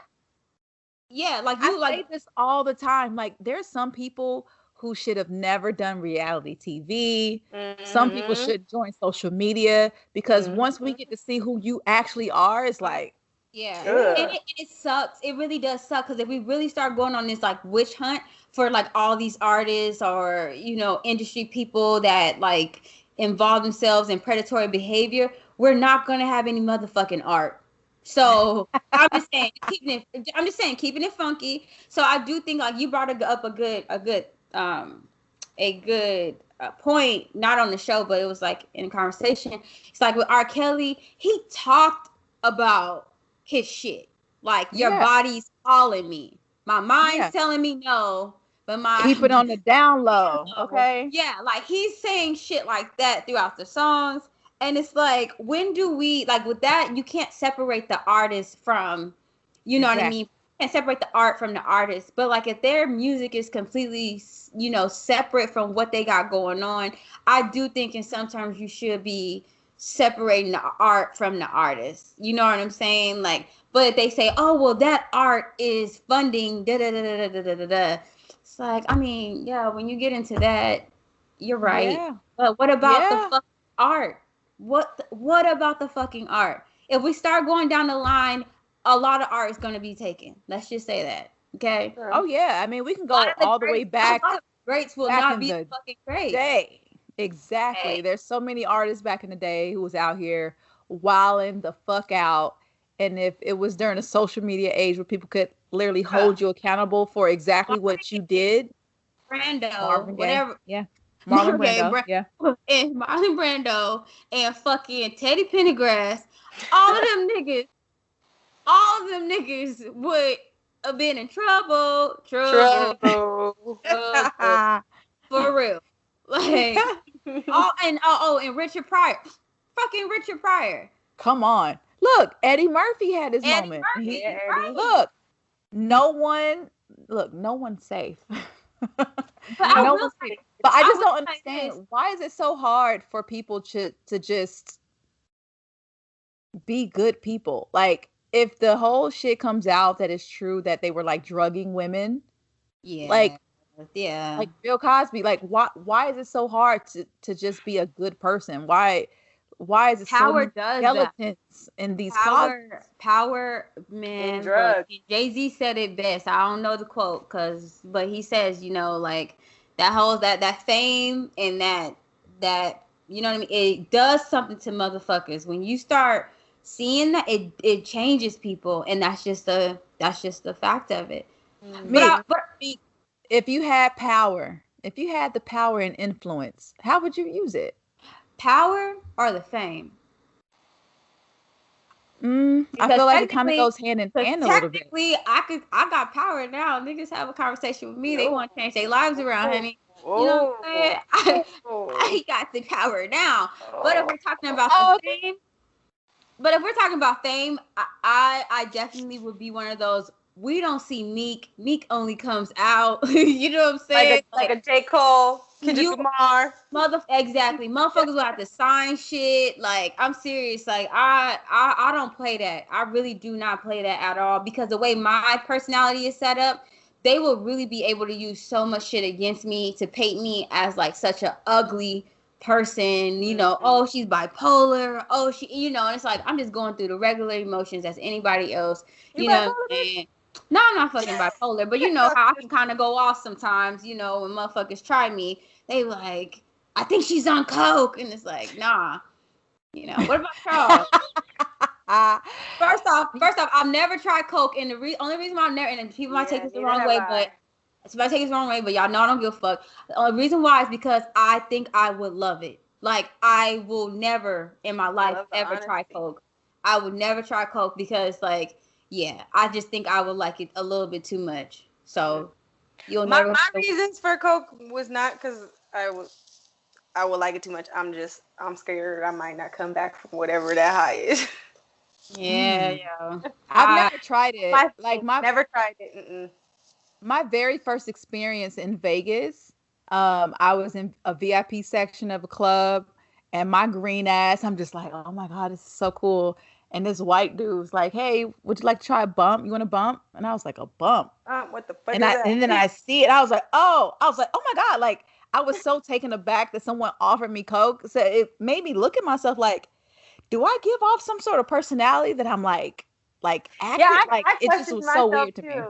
say this all the time. Like, there's some people who should have never done reality TV. Some people should join social media, because once we get to see who you actually are, it's like, and it sucks. It really does suck, because if we really start going on this like witch hunt for like all these artists or industry people that like involve themselves in predatory behavior, we're not gonna have any motherfucking art. So I'm just saying, keeping it funky. So I do think, like, you brought up a good point, not on the show, but it was like in conversation. It's like with R. Kelly, he talked about his shit. Like, your body's calling me. My mind's telling me no. But keep it on the down low, okay? Yeah, like, he's saying shit like that throughout the songs. And it's like, when do we, like, with that, you can't separate the artist from, you know what I mean? You can't separate the art from the artist. But, like, if their music is completely, you know, separate from what they got going on, I do think in sometimes you should be separating the art from the artist. You know what I'm saying? Like, but they say, oh, well, that art is funding, da-da-da-da-da-da-da-da. It's like, I mean, yeah, when you get into that, you're right. Yeah. But what about the fucking art? What about the fucking art? If we start going down the line, a lot of art is going to be taken. Let's just say that. Okay. Oh yeah. I mean, we can go all the way back. A lot of greats will not be the fucking greats. Exactly. Hey. There's so many artists back in the day who was out here wilding the fuck out. And if it was during a social media age where people could literally hold you accountable for exactly what you did. Marvin whatever. Yeah. Marlon Brando. Yeah. And Marlon Brando and fucking Teddy Pendergrass. All of them niggas would have been in trouble. Trouble. For real. Like, and Richard Pryor. Fucking Richard Pryor. Come on. Look, Eddie Murphy had his moment. Look, no one's safe. But I just don't understand, why is it so hard for people to just be good people? Like, if the whole shit comes out that it's true that they were like drugging women, like Bill Cosby, like why is it so hard to just be a good person? Why is it power so does skeletons in these power, man? Jay-Z said it best. I don't know the quote, but he says, you know, like that fame and that you know what I mean, it does something to motherfuckers. When you start seeing that, it changes people, and that's just the fact of it. If you had the power and influence, how would you use it? Power or the fame? I feel like it kind of goes hand in hand a little bit. Technically, I got power now. Niggas have a conversation with me. They want to change their lives around, honey. You know what I'm saying? I got the power now. But if we're talking about fame, I definitely would be one of those. We don't see Meek. Meek only comes out. You know what I'm saying? Like a J. Cole, Kendrick Lamar. Exactly. Motherfuckers will have to sign shit. Like, I'm serious. Like, I don't play that. I really do not play that at all, because the way my personality is set up, they will really be able to use so much shit against me to paint me as like such a ugly person. You know, oh, she's bipolar. Oh, you know, and it's like, I'm just going through the regular emotions as anybody else. You know what I'm saying? No, I'm not fucking bipolar, but you know how I can kind of go off sometimes, you know, when motherfuckers try me, they like, I think she's on coke, and it's like, nah, you know, what about y'all? First off, I've never tried coke, and the only reason why I've never, and people might take this the wrong way, but y'all know I don't give a fuck. The only reason why is because I think I would love it. Like, I will never in my life ever try coke. I would never try coke because, like, yeah, I just think I would like it a little bit too much. So you'll never. My reasons for coke was not because I would like it too much. I'm scared I might not come back from whatever that high is. Yeah. I've never tried it. Never tried it. My very first experience in Vegas, I was in a VIP section of a club, and my green ass, I'm just like, oh my God, this is so cool. And this white dude was like, hey, would you like to try a bump? You want a bump? And I was like, a bump? What the fuck is that? And then I see it. I was like, oh my God. Like, I was so taken aback that someone offered me coke. So it made me look at myself like, do I give off some sort of personality that I'm like acting? Yeah, it just was so weird to me.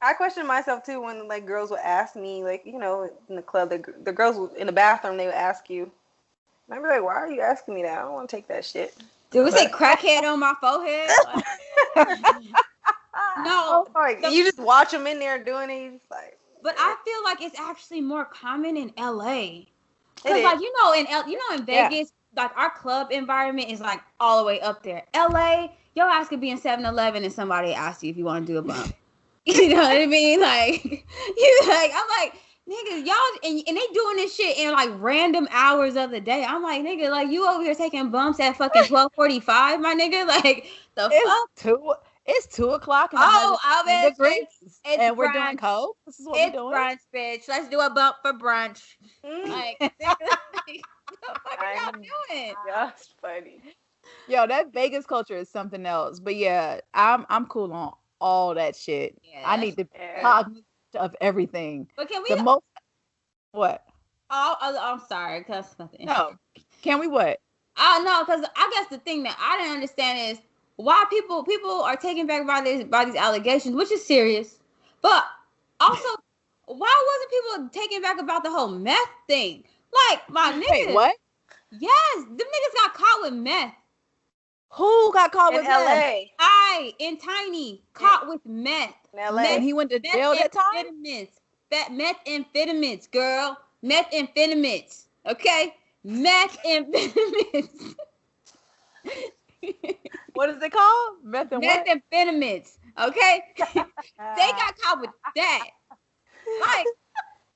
I questioned myself too when like girls would ask me, like, you know, in the club, the girls in the bathroom, they would ask you. And I'd be like, why are you asking me that? I don't want to take that shit. Did we say crackhead on my forehead? No. You just watch them in there doing it. Like, but I feel like it's actually more common in LA. Because, like, you know, in Vegas, like, our club environment is like all the way up there. LA, your ass could be in 7-Eleven and somebody asks you if you want to do a bump. You know what I mean? Like, I'm like, niggas, y'all, and they doing this shit in like random hours of the day. I'm like, nigga, like you over here taking bumps at fucking 12:45, my nigga. Like the fuck. It's 2:00 and Oh, 110 degrees, it's and we're brunch. doing coke. This is what It's we're doing. brunch, bitch. Let's do a bump for brunch. Like, nigga, like, what the fuck are y'all doing? That's funny. Yo, that Vegas culture is something else. But yeah, I'm cool on all that shit. Yeah, I need to be cognizant of everything. But can we? What? Oh, I'm sorry, cause no. Can we what? No, because I guess the thing that I didn't understand is why people are taken back by these allegations, which is serious. But also, why wasn't people taken back about the whole meth thing? Like, my niggas. Wait, what? Yes, them niggas got caught with meth. Who got caught with LA? meth? In Tiny, caught with meth. In LA. And he went to jail that time? Methamphetamines, girl. Methamphetamines. Okay? Methamphetamines. What is it called? Methamphetamines. Okay? They got caught with that. Like,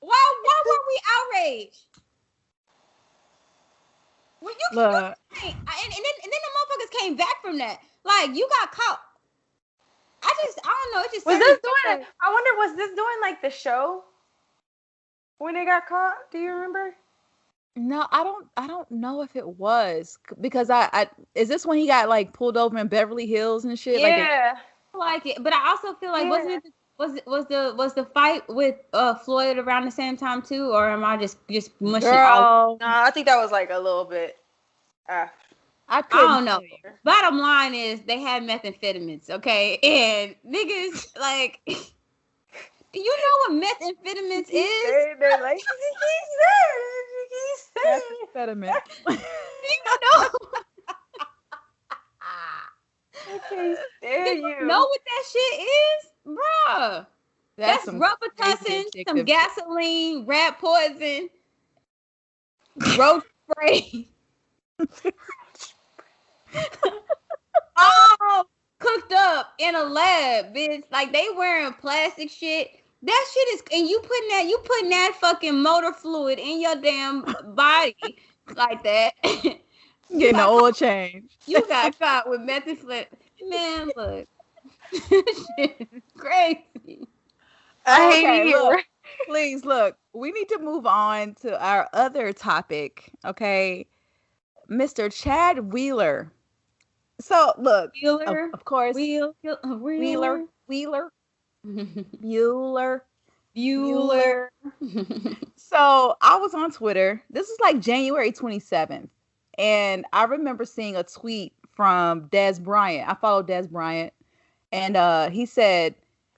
why were we outraged? When you Look. and then the motherfuckers came back from that. Like, you got caught. I don't know. It just was this doing? I wonder, was this doing like the show when they got caught? Do you remember? No, I don't know if it was, because I is this when he got like pulled over in Beverly Hills and shit? Yeah, like it. But I also feel like wasn't it was the fight with Floyd around the same time too, or am I just mushing all? No, I think that was like a little bit. I don't know. Bottom line is they had methamphetamines, okay, and niggas like. Do you know what methamphetamines is? They're like, methamphetamine. Do you know? I can't stand you. Know what that shit is, bruh? That's Robitussin, some gasoline, rat poison, roach spray. All cooked up in a lab, bitch. Like they wearing plastic shit. That shit is, and you putting that fucking motor fluid in your damn body like that. Getting the oil change. You got caught with methamphetamine. Man, look. Shit is crazy. I hate you. Look, please look. We need to move on to our other topic. Okay. Mr. Chad Wheeler. So look, of course, Wheeler. So I was on Twitter. This is like January 27th. And I remember seeing a tweet from Des Bryant. I follow Des Bryant. And he said,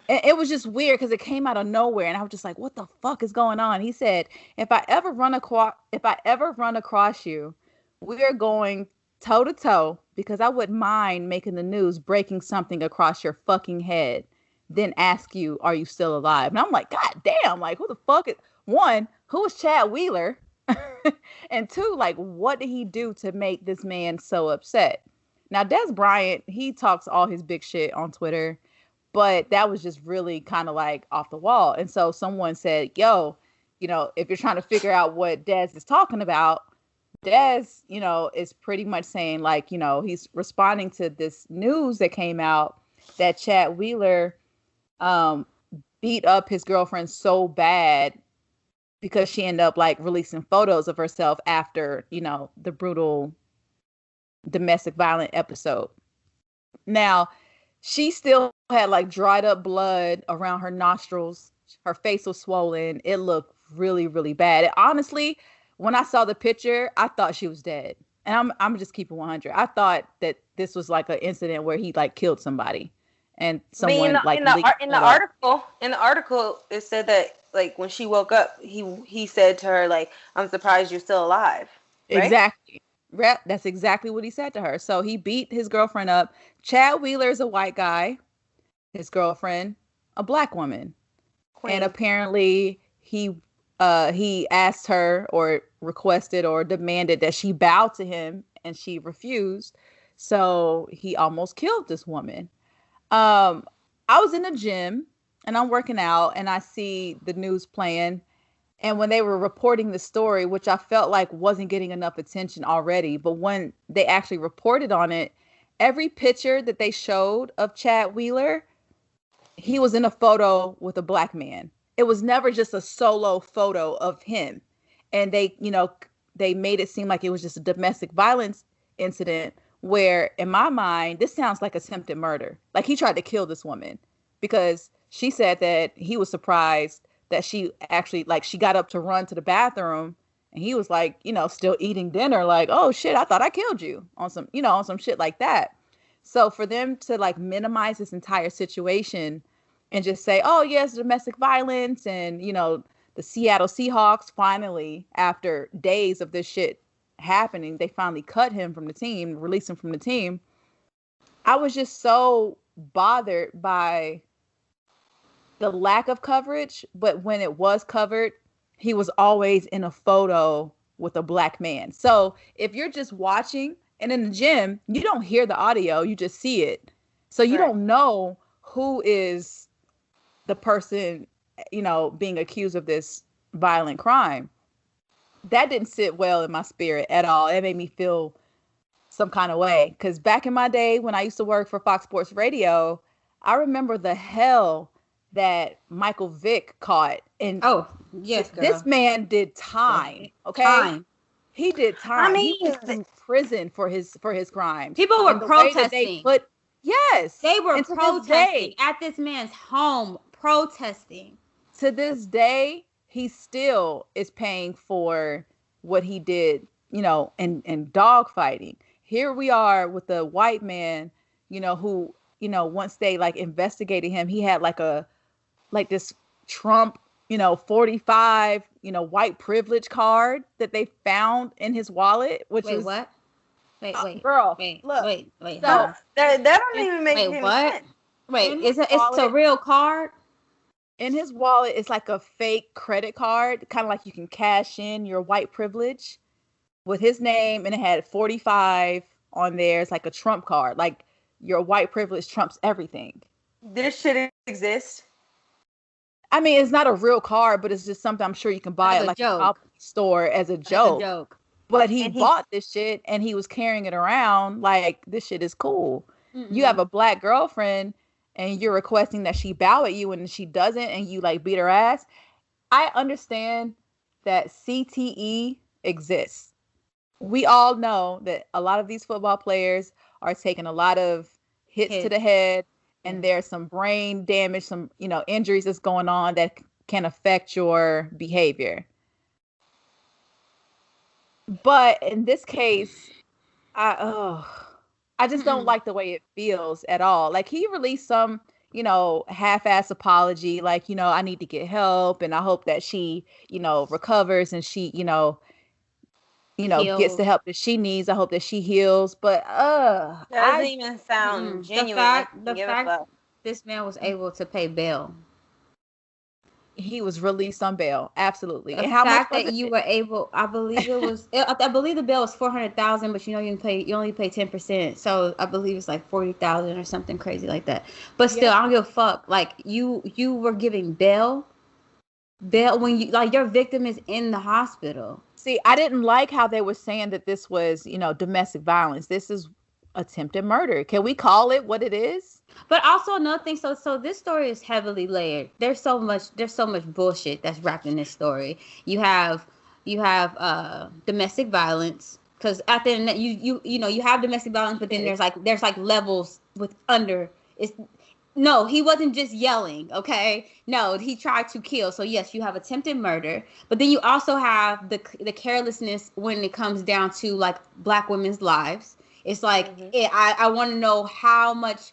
and it was just weird because it came out of nowhere. And I was just like, what the fuck is going on? He said, if I ever run across you, we are going toe to toe, because I wouldn't mind making the news, breaking something across your fucking head, then ask you, are you still alive? And I'm like, God damn, like, who the fuck is, one, who is Chad Wheeler? And two, like, what did he do to make this man so upset? Now, Des Bryant, he talks all his big shit on Twitter, but that was just really kind of like off the wall. And so someone said, yo, if you're trying to figure out what Des is talking about, Des, is pretty much saying, like, he's responding to this news that came out that Chad Wheeler beat up his girlfriend so bad because she ended up like releasing photos of herself after, the brutal domestic violence episode. Now, she still had like dried up blood around her nostrils. Her face was swollen. It looked really, really bad. And honestly, when I saw the picture, I thought she was dead. And I'm just keeping 100. I thought that this was like an incident where he like killed somebody, and someone in the article it said that like when she woke up, he said to her like, "I'm surprised you're still alive." Right? Exactly. That's exactly what he said to her. So he beat his girlfriend up. Chad Wheeler is a white guy. His girlfriend, a black woman. Queen. And apparently he asked her or requested or demanded that she bow to him, and she refused. So he almost killed this woman. I was in the gym and I'm working out, and I see the news playing, And when they were reporting the story, which I felt like wasn't getting enough attention already, but when they actually reported on it, every picture that they showed of Chad Wheeler, he was in a photo with a black man. It was never just a solo photo of him. And they made it seem like it was just a domestic violence incident where, in my mind, this sounds like attempted murder. Like he tried to kill this woman because she said that he was surprised that she actually, like, she got up to run to the bathroom and he was like, still eating dinner, like, oh shit, I thought I killed you on some shit like that. So for them to like minimize this entire situation and just say, oh yes, domestic violence, and the Seattle Seahawks finally, after days of this shit happening, they finally cut him from the team, released him from the team. I was just so bothered by the lack of coverage, but when it was covered, he was always in a photo with a black man. So if you're just watching and in the gym, you don't hear the audio, you just see it. So you don't know who is the person, being accused of this violent crime. That didn't sit well in my spirit at all. It made me feel some kind of way. Because back in my day when I used to work for Fox Sports Radio, I remember the hell that Michael Vick caught. And yes, girl. This man did time. Okay. Time. He did time. I mean, he was in prison for his crimes. People were protesting. They were protesting at this man's home, protesting. To this day, he still is paying for what he did, in dog fighting. Here we are with the white man, who, once they like investigated him, he had like this Trump, 45, white privilege card that they found in his wallet, which Wait, is what? Wait, girl. Wait, look. Wait. So, that don't even make any sense. Wait, it's a real card? In his wallet, it's like a fake credit card, kind of like you can cash in your white privilege with his name, and it had 45 on there. It's like a Trump card. Like your white privilege trumps everything. This shit exists. I mean, it's not a real card, but it's just something I'm sure you can buy at like a store as a joke. But he bought this shit and he was carrying it around like this shit is cool. Mm-mm. You have a black girlfriend and you're requesting that she bow at you and she doesn't, and you like beat her ass. I understand that CTE exists. We all know that a lot of these football players are taking a lot of hits to the head, and there's some brain damage, some, injuries that's going on that can affect your behavior. But in this case, I just don't like the way it feels at all. Like he released some, half-ass apology, like, I need to get help and I hope that she, recovers and she, gets the help that she needs. I hope that she heals. But that doesn't even sound genuine. The fact this man was able to pay bail. He was released on bail. Absolutely. The fact that you were able, I believe it was, I believe the bail was $400,000, but you only pay 10%. So I believe it's like $40,000 or something crazy like that. But still, I don't give a fuck. Like you were giving bail when your victim is in the hospital. See, I didn't like how they were saying that this was, domestic violence. This is attempted murder. Can we call it what it is? But also another thing, so this story is heavily layered. There's so much bullshit that's wrapped in this story. You have domestic violence, because at the end you have domestic violence, but then there's like levels with under. No, he wasn't just yelling, okay? No, he tried to kill. So yes, you have attempted murder, but then you also have the carelessness when it comes down to like black women's lives. It's like I want to know how much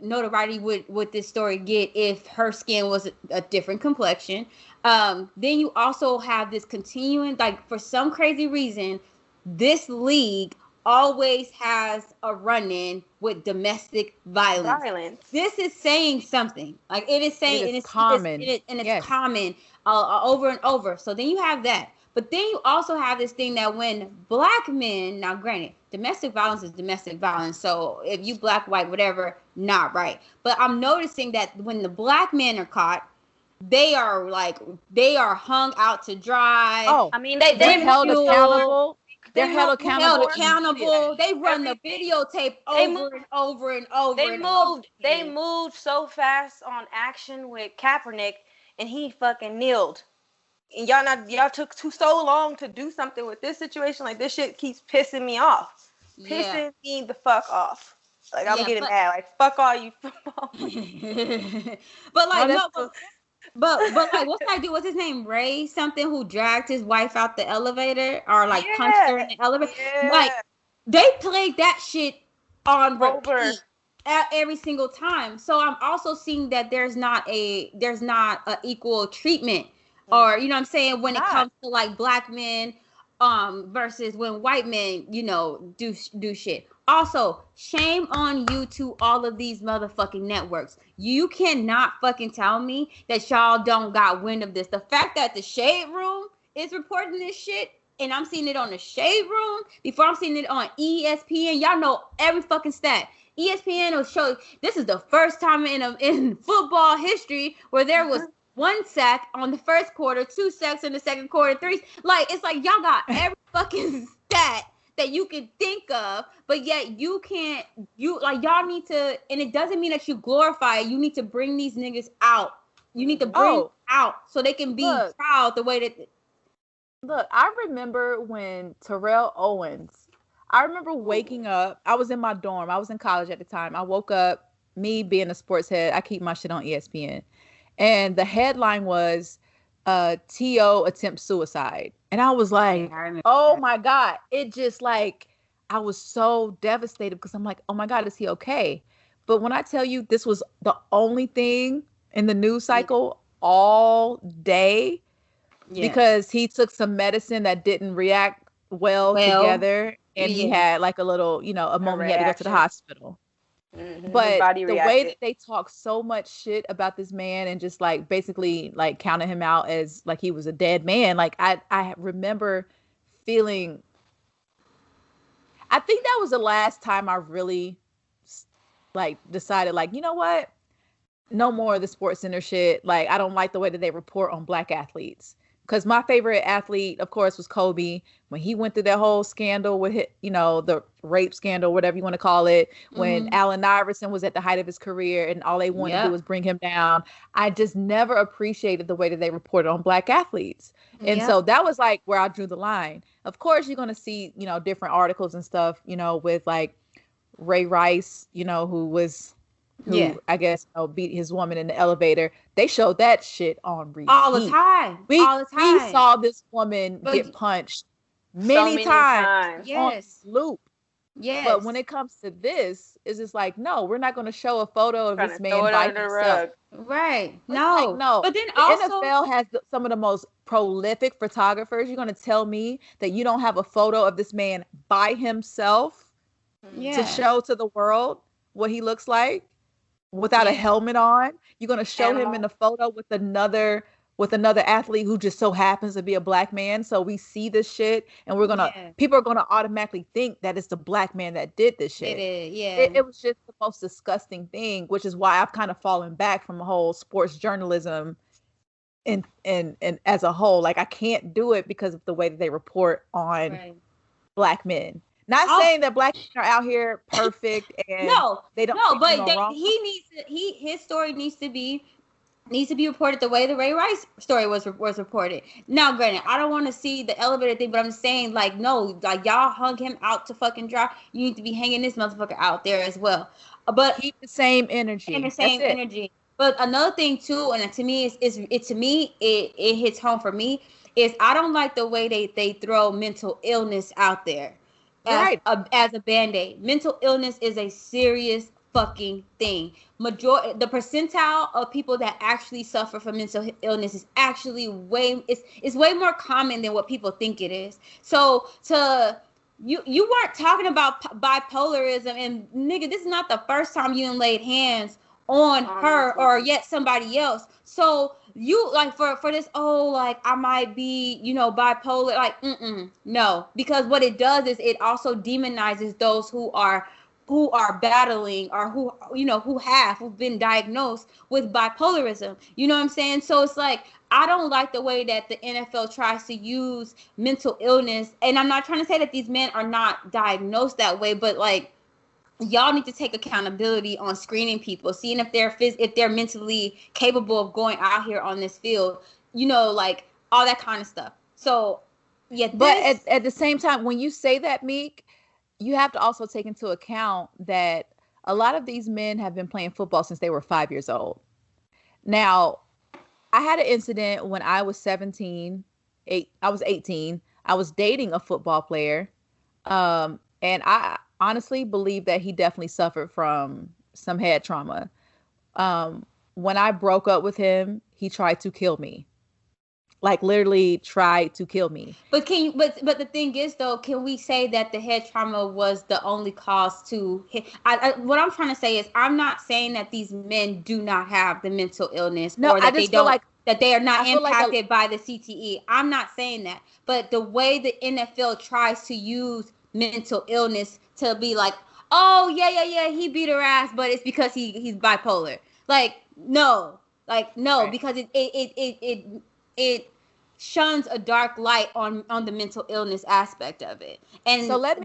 notoriety would this story get if her skin was a different complexion. Then you also have this continuing, like, for some crazy reason, this league always has a run-in with domestic violence. This is saying something. Like, it is saying, and it's common. It's common over and over. So then you have that. But then you also have this thing that when black men, now granted, domestic violence is domestic violence. So if you black, white, whatever, not right. But I'm noticing that when the black men are caught, they are hung out to dry. Oh, I mean, they're held accountable. They're held accountable. They run the videotape over and over and over. They moved so fast on action with Kaepernick, and he fucking kneeled. And y'all took so long to do something with this situation. Like, this shit keeps pissing me off. Pissing me the fuck off. Like, I'm getting mad. Like, fuck all you football. But like, but like, what's that dude? What's his name? Ray something, who dragged his wife out the elevator or like punched her in the elevator. Yeah. Like, they played that shit on repeat every single time. So I'm also seeing that there's not a equal treatment, or you know what I'm saying, when it comes to like black men versus when white men, you know, do shit. Also, shame on you to all of these motherfucking networks. You cannot fucking tell me that y'all don't got wind of this. The fact that the Shade Room is reporting this shit, and I'm seeing it on the Shade Room before I'm seeing it on ESPN. Y'all know every fucking stat. ESPN will show this is the first time in football history where there was 1 sack on the first quarter, 2 sacks in the second quarter, 3. Like, it's like y'all got every fucking stat that you can think of, but yet y'all need to, and it doesn't mean that you glorify it. You need to bring these niggas out. You need to bring them out so they can be proud the way that. Look, I remember when Terrell Owens, I remember waking up. I was in my dorm. I was in college at the time. I woke up, me being a sports head, I keep my shit on ESPN. And the headline was, T.O. attempts suicide. And I was like, oh my God. It just like, I was so devastated because I'm like, oh my God, is he okay? But when I tell you this was the only thing in the news cycle all day, because he took some medicine that didn't react well together. And he had like a little, you know, a moment he had to go to the hospital. But the way that they talk so much shit about this man and just like basically like counting him out as like he was a dead man. Like I remember feeling, I think that was the last time I really like decided like, you know what? No more of the Sports Center shit. Like, I don't like the way that they report on black athletes. Because my favorite athlete, of course, was Kobe. When he went through that whole scandal with, you know, the rape scandal, whatever you want to call it, when Allen Iverson was at the height of his career and all they wanted to do was bring him down. I just never appreciated the way that they reported on black athletes. And so that was like where I drew the line. Of course, you're going to see, you know, different articles and stuff, you know, with like Ray Rice, you know, who I guess, you know, beat his woman in the elevator. They showed that shit on repeat. All the time. We saw this woman get punched many times on loop. Yes. But when it comes to this, it's just like, no, we're not going to show a photo of this man by himself. Right. No. Like, no. But then also, the NFL has some of the most prolific photographers. You're going to tell me that you don't have a photo of this man by himself to show to the world what he looks like? Without a helmet on, you're going to show him in a photo with another athlete who just so happens to be a black man. So we see this shit and people are going to automatically think that it's the black man that did this shit. It was just the most disgusting thing, which is why I've kind of fallen back from the whole sports journalism and as a whole. Like, I can't do it because of the way that they report on black men. Not saying that black men are out here perfect and they don't. No, but his story needs to be reported the way the Ray Rice story was reported. Now, granted, I don't want to see the elevator thing, but I'm saying like, no, like y'all hung him out to fucking dry. You need to be hanging this motherfucker out there as well. But keep the same energy. And the same energy. But another thing too, and to me it hits home for me, is I don't like the way they throw mental illness out there. As a band-aid. Mental illness is a serious fucking thing. The percentile of people that actually suffer from mental illness is actually way more common than what people think it is. So you weren't talking about bipolarism, and nigga, this is not the first time you laid hands on her or yet somebody else. So you like for this, like I might be, you know, bipolar, like no, because what it does is it also demonizes those who are who are battling or who've been diagnosed with bipolarism. You know what I'm saying? So it's like, I don't like the way that the NFL tries to use mental illness. And I'm not trying to say that these men are not diagnosed that way, but like, y'all need to take accountability on screening people, seeing if they're mentally capable of going out here on this field, like all that kind of stuff. So yeah, but at the same time, when you say that, Meek, you have to also take into account that a lot of these men have been playing football since they were 5 years old. Now, I had an incident when I was 17. I was 18. I was dating a football player. And I honestly believe that he definitely suffered from some head trauma. When I broke up with him, he tried to kill me. Like literally tried to kill me. But but the thing is though, can we say that the head trauma was the only cause to hit? What I'm trying to say is, I'm not saying that these men do not have the mental illness, or that that they are not impacted by the CTE. I'm not saying that. But the way the NFL tries to use mental illness to be like, oh yeah, he beat her ass, but it's because he's bipolar. Like no, right. Because it shuns a dark light on the mental illness aspect of it. And so let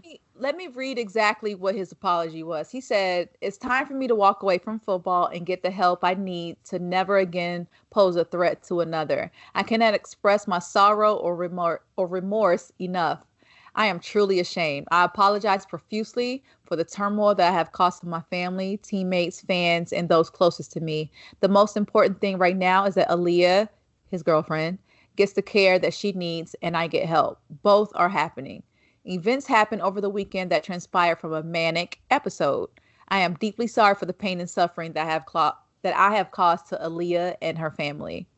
me read exactly what his apology was. He said, "It's time for me to walk away from football and get the help I need to never again pose a threat to another. I cannot express my sorrow or remorse enough. I am truly ashamed. I apologize profusely for the turmoil that I have caused my family, teammates, fans, and those closest to me. The most important thing right now is that Aaliyah, his girlfriend, gets the care that she needs and I get help. Both are happening. Events happened over the weekend that transpired from a manic episode. I am deeply sorry for the pain and suffering that I have caused to Aaliyah and her family."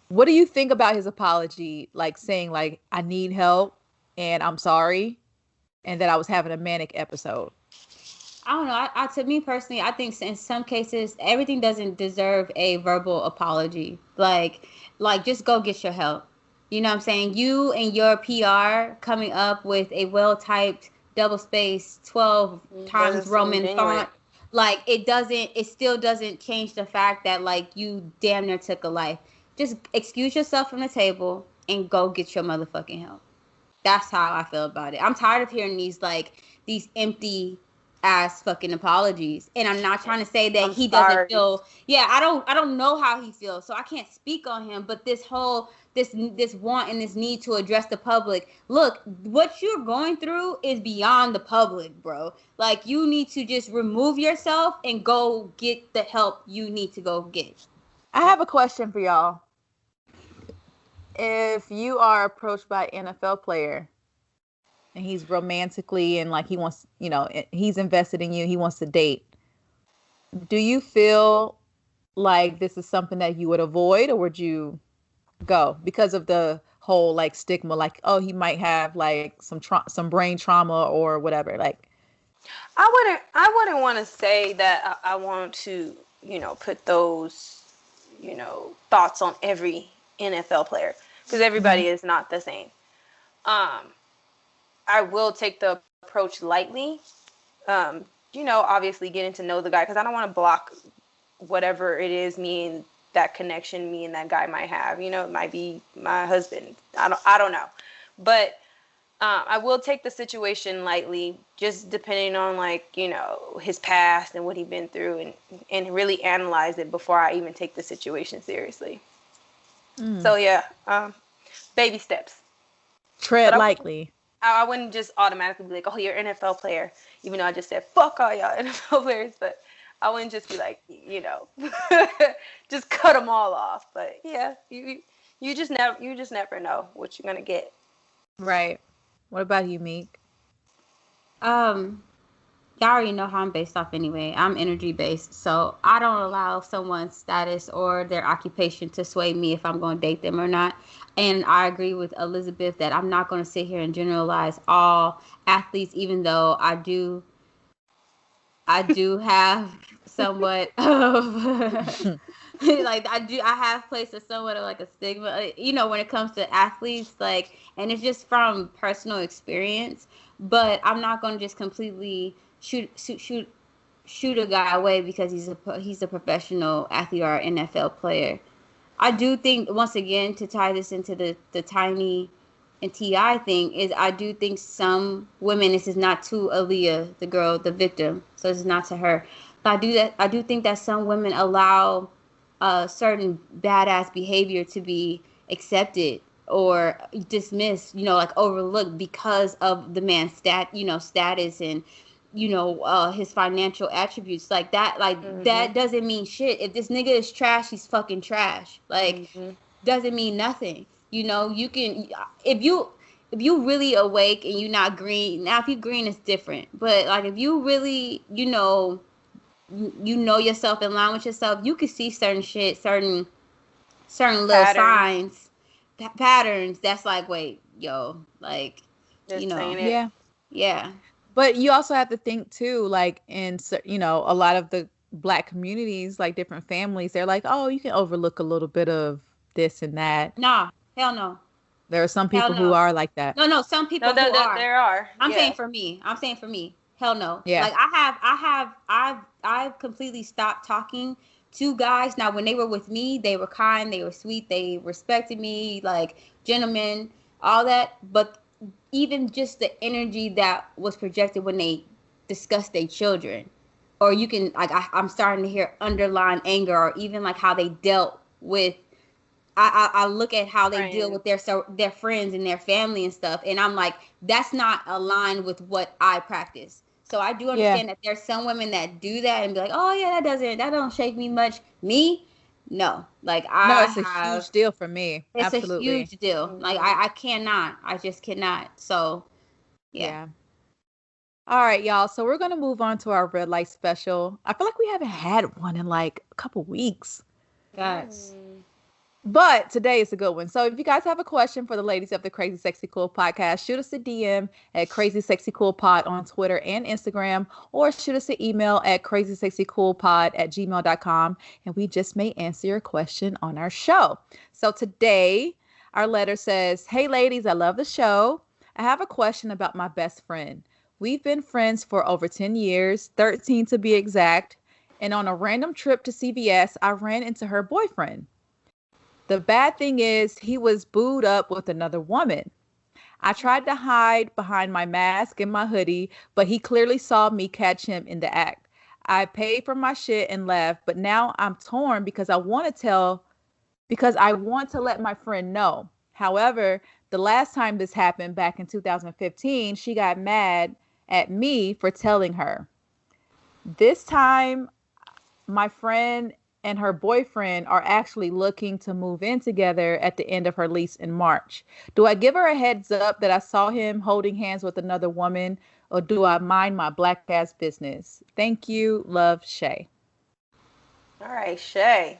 What do you think about his apology? Like saying like, I need help and I'm sorry, and that I was having a manic episode. I don't know. To me personally, I think in some cases, everything doesn't deserve a verbal apology. Like just go get your help. You know what I'm saying? You and your PR coming up with a well-typed, double-spaced, 12 times Roman font, like it still doesn't change the fact that like you damn near took a life. Just excuse yourself from the table and go get your motherfucking help. That's how I feel about it. I'm tired of hearing these empty ass fucking apologies. And I'm not trying to say that he doesn't feel. Yeah, I don't know how he feels, so I can't speak on him. But this whole this want and this need to address the public. Look, what you're going through is beyond the public, bro. Like, you need to just remove yourself and go get the help you need to go get. I have a question for y'all. If you are approached by an NFL player and he's romantically and like he wants, he's invested in you, he wants to date, do you feel like this is something that you would avoid, or would you go because of the whole like stigma, like, oh, he might have like some brain trauma or whatever? Like, I wouldn't want to say that I want to, put those, thoughts on every NFL player, because everybody is not the same. I will take the approach lightly. Obviously getting to know the guy, because I don't want to block whatever it is me and that connection me and that guy might have. It might be my husband. I don't know. But I will take the situation lightly, just depending on his past and what he's been through, and really analyze it before I even take the situation seriously. So yeah, baby steps. Tread lightly. I wouldn't just automatically be like, oh, you're an NFL player, even though I just said fuck all y'all NFL players. But I wouldn't just be like, just cut them all off. But yeah, you just never know what you're gonna get. Right. What about you, Meek? Y'all already know how I'm based off anyway. I'm energy based, so I don't allow someone's status or their occupation to sway me if I'm going to date them or not. And I agree with Elizabeth that I'm not going to sit here and generalize all athletes, even though I do have somewhat of I have placed somewhat of like a stigma, when it comes to athletes, and it's just from personal experience. But I'm not going to just completely shoot a guy away because he's a professional athlete or an NFL player. I do think, once again, to tie this into the Tiny and T.I. thing, is I do think some women, this is not to Aaliyah, the girl, the victim, so it's not to her. But I do think that some women allow certain badass behavior to be accepted or dismissed, like overlooked because of the man's status and his financial attributes, like that. That doesn't mean shit. If this nigga is trash, he's fucking trash. Doesn't mean nothing. You can, if you really awake and you're not green. Now, if you green, it's different. But like, if you really, you know yourself, in line with yourself, you can see certain shit, certain little signs, patterns. That's like, wait, yo, like, Just yeah. But you also have to think too, like in a lot of the Black communities, like different families, they're like, oh, you can overlook a little bit of this and that. Nah, hell no. There are some people who are like that. No, some people who are. There are. I'm saying for me. Hell no. Yeah. Like I've completely stopped talking to guys. Now, when they were with me, they were kind, they were sweet, they respected me, like gentlemen, all that. But even just the energy that was projected when they discussed their children, or you can, like, I'm starting to hear underlying anger, or even like how they dealt with. I look at how they deal with their friends and their family and stuff, and I'm like, that's not aligned with what I practice. So I do understand that there's some women that do that and be like, oh yeah, that don't shake me much. Me, no. Like it's a huge deal for me. It's Absolutely. a huge deal. Like I just cannot. So yeah. All right, y'all. So we're gonna move on to our red light special. I feel like we haven't had one in like a couple weeks. Guys. But today is a good one. So if you guys have a question for the ladies of the Crazy Sexy Cool podcast, shoot us a DM at CrazySexyCoolPod on Twitter and Instagram, or shoot us an email at CrazySexyCoolPod@gmail.com, and we just may answer your question on our show. So today, our letter says, hey ladies, I love the show. I have a question about my best friend. We've been friends for over 10 years, 13 to be exact, and on a random trip to CVS, I ran into her boyfriend. The bad thing is he was booed up with another woman. I tried to hide behind my mask and my hoodie, but he clearly saw me catch him in the act. I paid for my shit and left, but now I'm torn because I want to let my friend know. However, the last time this happened back in 2015, she got mad at me for telling her. This time, my friend and her boyfriend are actually looking to move in together at the end of her lease in March. Do I give her a heads up that I saw him holding hands with another woman, or do I mind my black ass business? Thank you. Love, Shay. All right, Shay.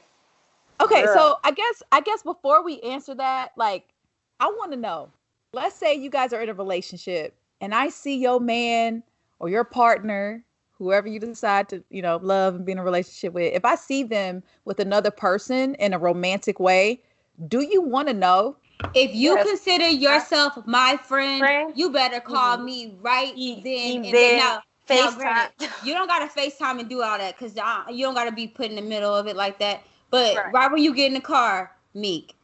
Okay, girl. So I guess before we answer that, like, I want to know, let's say you guys are in a relationship and I see your man or your partner, whoever you decide to, love and be in a relationship with, if I see them with another person in a romantic way, do you want to know? If you consider yourself my friend, you better call me right then. And then now, granted, you don't got to FaceTime and do all that, because you don't got to be put in the middle of it like that. But right when you get in the car, Meek,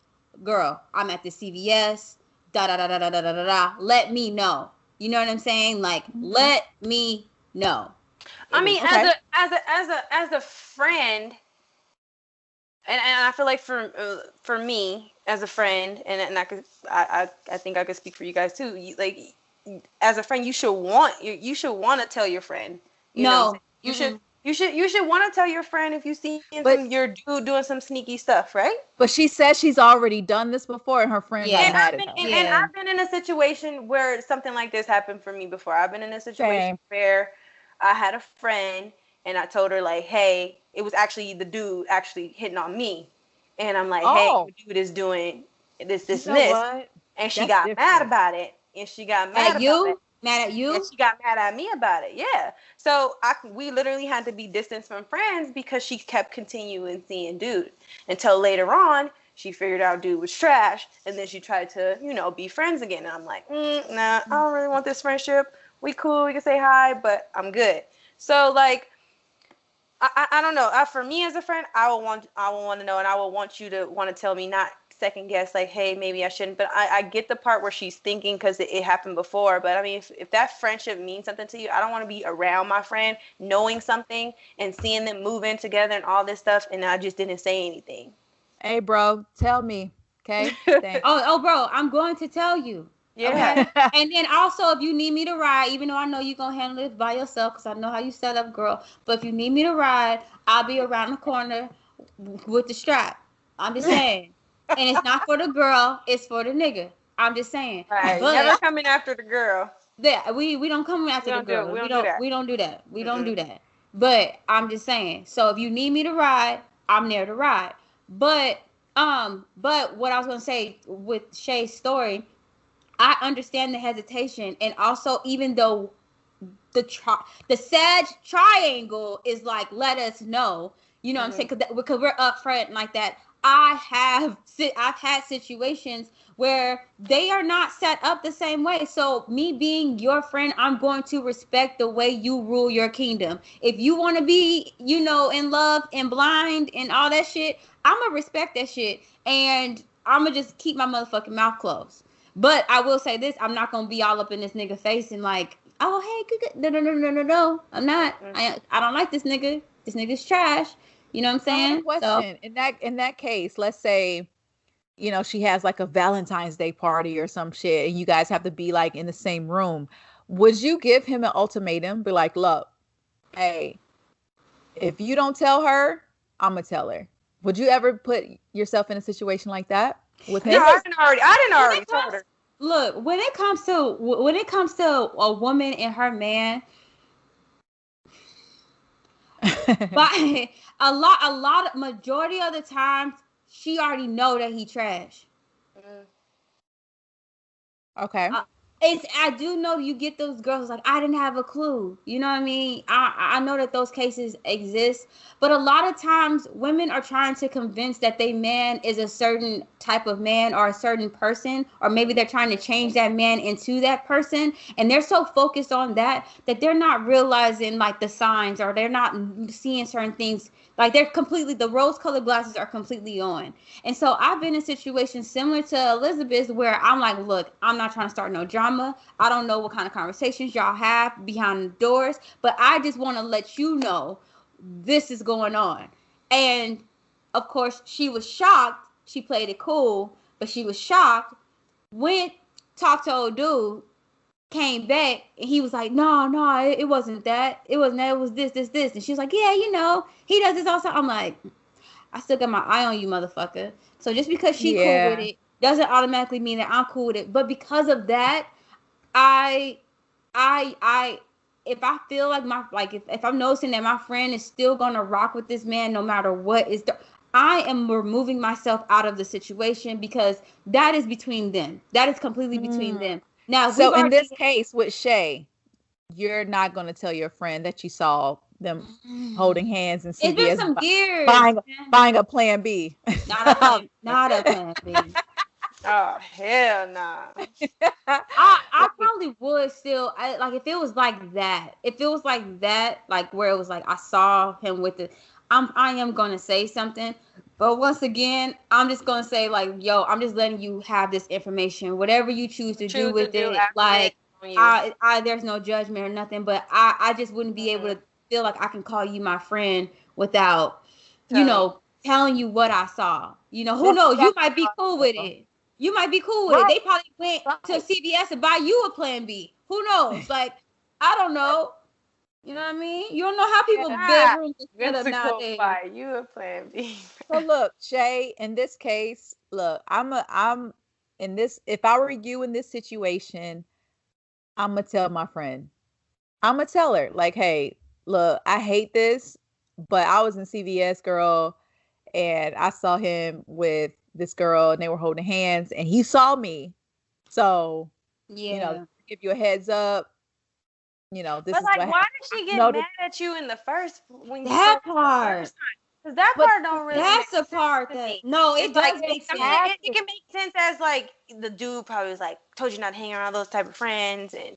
girl, I'm at the CVS, da-da-da-da-da-da-da-da, let me know. You know what I'm saying? Like, let me know. I mean, as a friend, and I feel like for me as a friend, and I think I could speak for you guys too. Like, as a friend, you should want to tell your friend. You know you should want to tell your friend if you see your dude doing some sneaky stuff, right? But she says she's already done this before, and her friend got mad at her. And I've been in a situation where something like this happened for me before. I've been in a situation where I had a friend, and I told her, like, hey, it was actually the dude actually hitting on me. And I'm like, hey, the dude is doing this, and this. What? And she got mad about it. And she got mad about it. Mad at you? And she got mad at me about it, yeah. So we literally had to be distanced from friends because she kept continuing seeing dude. Until later on, she figured out dude was trash. And then she tried to, be friends again. And I'm like, nah, I don't really want this friendship. we cool, we can say hi, but I'm good. So like, I don't know. For me as a friend, I will want to know, and I will want you to want to tell me, not second guess, like, hey, maybe I shouldn't. But I get the part where she's thinking because it happened before. But I mean, if that friendship means something to you, I don't want to be around my friend knowing something and seeing them move in together and all this stuff, and I just didn't say anything. Hey, bro, tell me, okay? Oh, bro, I'm going to tell you. Yeah. Okay. And then also, if you need me to ride, even though I know you're going to handle it by yourself because I know how you set up, girl. But if you need me to ride, I'll be around the corner with the strap. I'm just saying. And it's not for the girl. It's for the nigga. I'm just saying. Right. But Never coming after the girl. Yeah, we don't come after the girl. We don't do that. We don't do that. But I'm just saying. So if you need me to ride, I'm there to ride. But what I was going to say with Shay's story, I understand the hesitation, and also even though the Sag triangle is like, let us know, you know what I'm saying, because we're upfront like that. I've had situations where they are not set up the same way. So me being your friend, I'm going to respect the way you rule your kingdom. If you want to be, in love and blind and all that shit, I'm going to respect that shit. And I'm going to just keep my motherfucking mouth closed. But I will say this, I'm not going to be all up in this nigga face and like, oh, hey, good. No. I'm not. I don't like this nigga. This nigga's trash. You know what I'm saying? Question. So, in that case, let's say, she has like a Valentine's Day party or some shit, and you guys have to be like in the same room. Would you give him an ultimatum? Be like, look, hey, if you don't tell her, I'm gonna tell her. Would you ever put yourself in a situation like that with him? No, I didn't already tell her. Look, when it comes to a woman and her man, but majority of the time, she already know that he trash. Okay. I do know you get those girls like, I didn't have a clue. You know what I mean? I know that those cases exist, but a lot of times women are trying to convince that they man is a certain type of man or a certain person, or maybe they're trying to change that man into that person. And they're so focused on that they're not realizing like the signs, or they're not seeing certain things. Like the rose-colored glasses are completely on. And so I've been in situations similar to Elizabeth where I'm like, look, I'm not trying to start no drama. I don't know what kind of conversations y'all have behind the doors, but I just want to let you know this is going on. And of course, she was shocked. She played it cool, but she was shocked. Went, talked to old dude, came back, and he was like, no, it wasn't that. It wasn't that. It was this. And she was like, yeah, he does this also. I'm like, I still got my eye on you, motherfucker. So just because she cool with it doesn't automatically mean that I'm cool with it. But because of that, if I feel like if I'm noticing that my friend is still gonna rock with this man no matter what I am removing myself out of the situation, because that is between them. That is completely between them. Now, so in this case with Shay, you're not going to tell your friend that you saw them holding hands and CVS, it's been some years, buying a Plan B. Not a Plan B. Oh, hell nah. I probably would still. If it was like that. If it was like that, like where it was like I saw him with it, I am gonna say something. But once again, I'm just gonna say like, yo, I'm just letting you have this information. Whatever you choose to do with it, like there's no judgment or nothing. But I just wouldn't be able to feel like I can call you my friend without, telling you what I saw. Who knows? You might be cool with it. You might be cool with it. They probably went to CVS to buy you a Plan B. Who knows? Like, I don't know. You know what I mean? You don't know how people bedrooms are set up nowadays. Buy you a Plan B. So look, Shay, in this case, look, I'm in this. If I were you in this situation, I'm gonna tell my friend. I'm gonna tell her like, hey, look, I hate this, but I was in CVS, girl, and I saw him with this girl, and they were holding hands, and he saw me. So, give you a heads up. This but is like, what why did she get mad at you in the first when that part? Because that part don't really. That's the part that it does make sense. It can make sense as like the dude probably was like, told you not to hang around those type of friends, and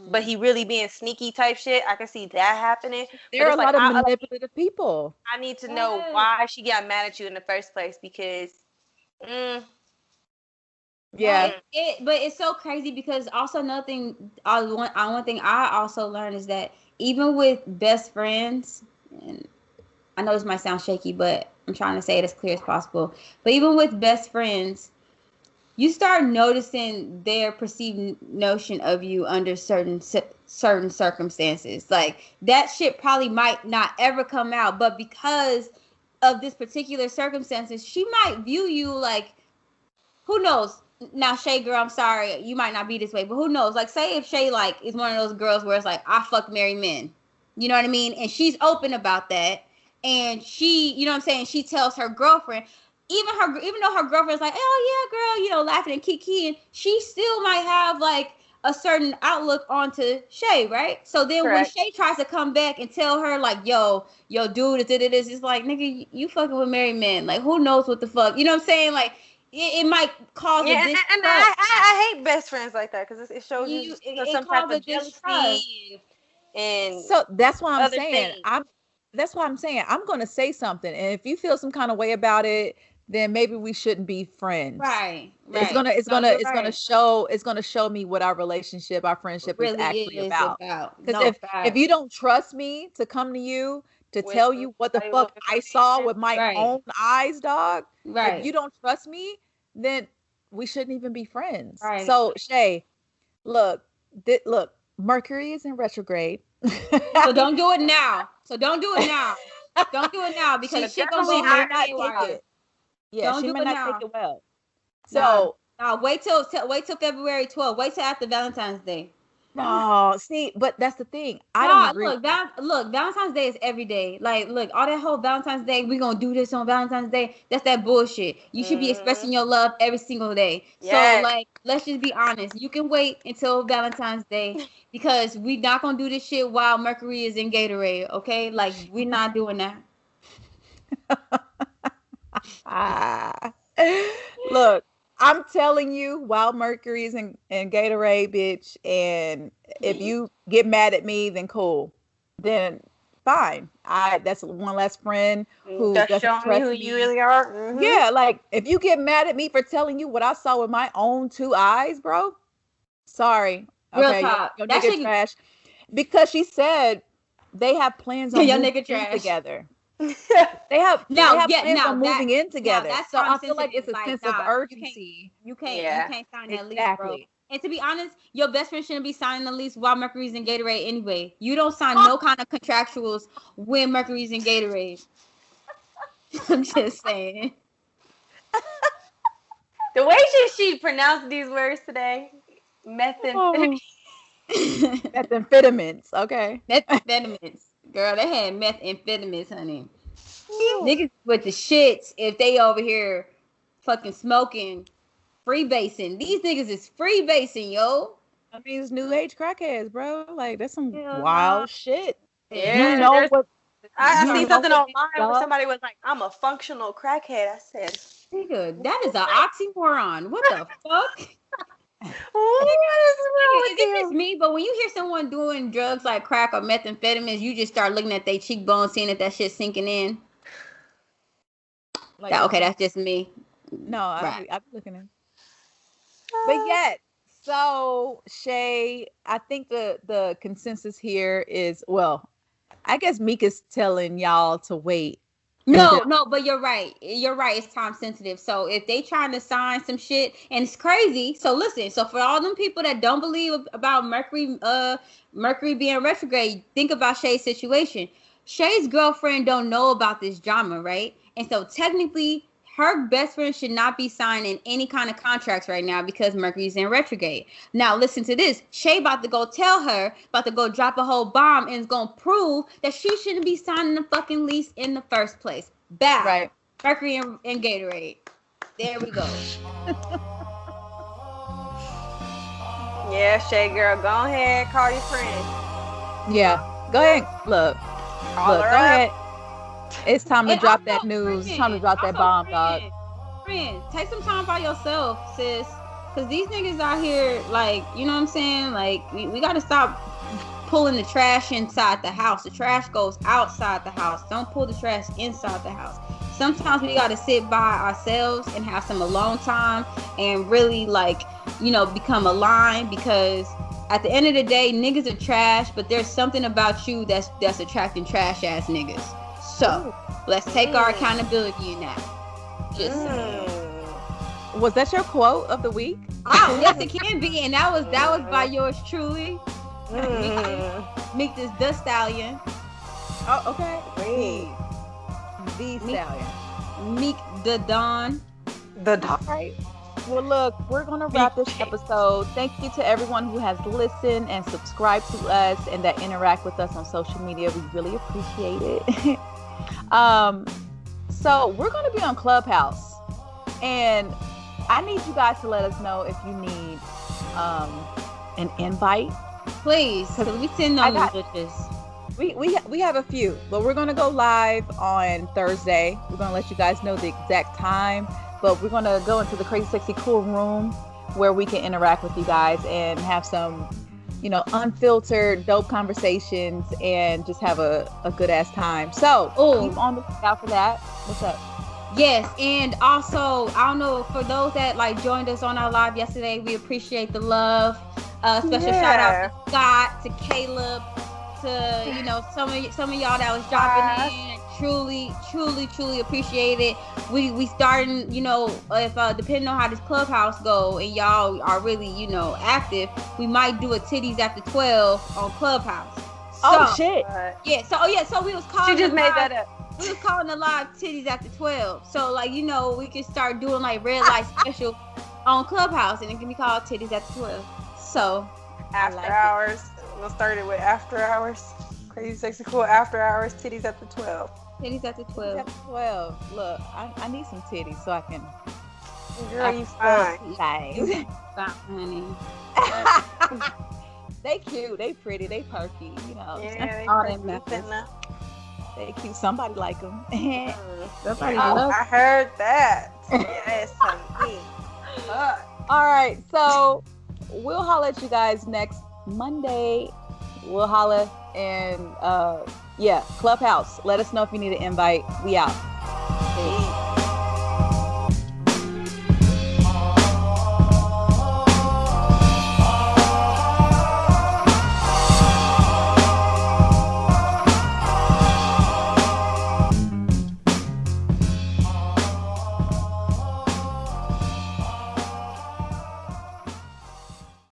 but he really being sneaky type shit. I can see that happening. There are a lot of manipulative people. I need to know why she got mad at you in the first place, because yeah. But it's so crazy because also one thing I also learned is that even with best friends, and I know this might sound shaky, but I'm trying to say it as clear as possible. But even with best friends, you start noticing their perceived notion of you under certain circumstances. Like that shit probably might not ever come out, but because of this particular circumstances, she might view you like, who knows? Now, Shay girl, I'm sorry, you might not be this way, but who knows? Like, say if Shay like is one of those girls where it's like, I fuck marry men, you know what I mean? And she's open about that, and she, you know what I'm saying? She tells her girlfriend. Even though her girlfriend's like, oh yeah, girl, you know, laughing and kikiing, she still might have like a certain outlook onto Shay, right? So then when Shay tries to come back and tell her like, yo, dude, it's like, nigga, you fucking with married men. Like, who knows what the fuck? You know what I'm saying? Like, it might cause a distrust. And I hate best friends like that because it shows you some type of jealousy. And so that's why I'm saying I'm going to say something, and if you feel some kind of way about it, then maybe we shouldn't be friends. Right. It's gonna show me what our friendship really is actually about. Because if you don't trust me to come to you to tell you what the fuck I saw with my own eyes, dog. Right. If you don't trust me, then we shouldn't even be friends. Right. So Shay, look, Mercury is in retrograde. So don't do it now. Don't do it now because shit gonna be hard. Yeah, she may not take it well. So wait till February 12th. Wait till after Valentine's Day. Oh, see, but that's the thing. I don't agree. Look, Valentine's Day is every day. Like, look, all that whole Valentine's Day, we gonna do this on Valentine's Day. That's that bullshit. You should be expressing your love every single day. Yes. So, like, let's just be honest. You can wait until Valentine's Day because we not gonna do this shit while Mercury is in Gatorade. Okay, like we're not doing that. Look, I'm telling you, while Mercury's in Gatorade, bitch, and if you get mad at me, then cool. Then fine. That's one less friend who doesn't trust me. Who you really are. Mm-hmm. Yeah, like if you get mad at me for telling you what I saw with my own two eyes, bro. Sorry. Real talk. Your nigga trash. Because she said they have plans on moving together. They have plans on moving in together. So I feel like it's a sense of urgency. You can't sign that lease, bro. And to be honest, your best friend shouldn't be signing the lease while Mercury's in Gatorade anyway. You don't sign no kind of contractuals when Mercury's in Gatorade. I'm just saying. The way she pronounced these words today, methamphetamines. Methamphetamines, okay. Methamphetamines. Girl, they had methamphetamines, honey. Niggas with the shits if they over here fucking smoking, freebasing. These niggas is freebasing, yo. I mean, it's new age crackheads, bro. Like, that's some wild shit. Yeah, you know what? I see something online where somebody was like, I'm a functional crackhead. I said, nigga, that is an oxymoron. What the fuck? This is me, but when you hear someone doing drugs like crack or methamphetamines, you just start looking at their cheekbones, seeing that shit's sinking in. Like, okay, that's just me. No, right. I'm looking at. But yet, so Shay, I think the consensus here is, well, I guess Meek is telling y'all to wait. No, but you're right. It's time sensitive. So if they trying to sign some shit, and it's crazy. So listen. So for all them people that don't believe about Mercury being retrograde, think about Shay's situation. Shay's girlfriend don't know about this drama, right? And so technically, her best friend should not be signing any kind of contracts right now because Mercury's in retrograde. Now listen to this. Shay about to go drop a whole bomb and is gonna prove that she shouldn't be signing the fucking lease in the first place. Bad. Right. Mercury and Gatorade. There we go. Yeah, Shay girl, go ahead, call your friend. Yeah, go ahead. Look, go ahead. It's time to drop that news. It's time to drop that bomb, dog. Friend, take some time by yourself, sis. Cause these niggas out here, like, you know what I'm saying? Like, we gotta stop pulling the trash inside the house. The trash goes outside the house. Don't pull the trash inside the house. Sometimes we gotta sit by ourselves and have some alone time and really, like, you know, become aligned, because at the end of the day, niggas are trash, but there's something about you that's attracting trash ass niggas. So let's take our accountability in that. Just saying. Was that your quote of the week? Oh, yes, it can be, and that was by yours truly. Meek this the Stallion. Oh, okay. The Stallion. Meek the Don. The Don. All right. Well, look, we're going to wrap this episode. Thank you to everyone who has listened and subscribed to us and that interact with us on social media. We really appreciate it. So we're going to be on Clubhouse, and I need you guys to let us know if you need an invite. Please, because we send those bitches. We have a few, but we're going to go live on Thursday. We're going to let you guys know the exact time, but we're going to go into the Crazy Sexy Cool room where we can interact with you guys and have some, you know, unfiltered, dope conversations and just have a good ass time. So keep on the lookout for that. What's up? Yes, and also, I don't know, for those that like joined us on our live yesterday, we appreciate the love. Special shout out to Scott, to Caleb, to, you know, some of y'all that was dropping in. Truly appreciate it. We starting, you know, if depending on how this Clubhouse go and y'all are really, you know, active, we might do a titties after 12 on Clubhouse. So, shit. Yeah. So we was calling. She just made that up. We was calling the live titties after 12. So, like, you know, we can start doing like red light special on Clubhouse, and it can be called titties after 12. So after hours. We'll start it with after hours. Crazy Sexy Cool after hours. Titties after 12. Titties after 12. Titties after 12. Look, I need some titties so I can. Girl, you fine. Stop, honey. They cute. They pretty. They perky. You know. Yeah, they all pretty. They cute. Somebody like them. Somebody love. I heard that. Yes, honey. All right. So we'll holler at you guys next Monday. We'll holler, and Clubhouse. Let us know if you need an invite. We out. Peace.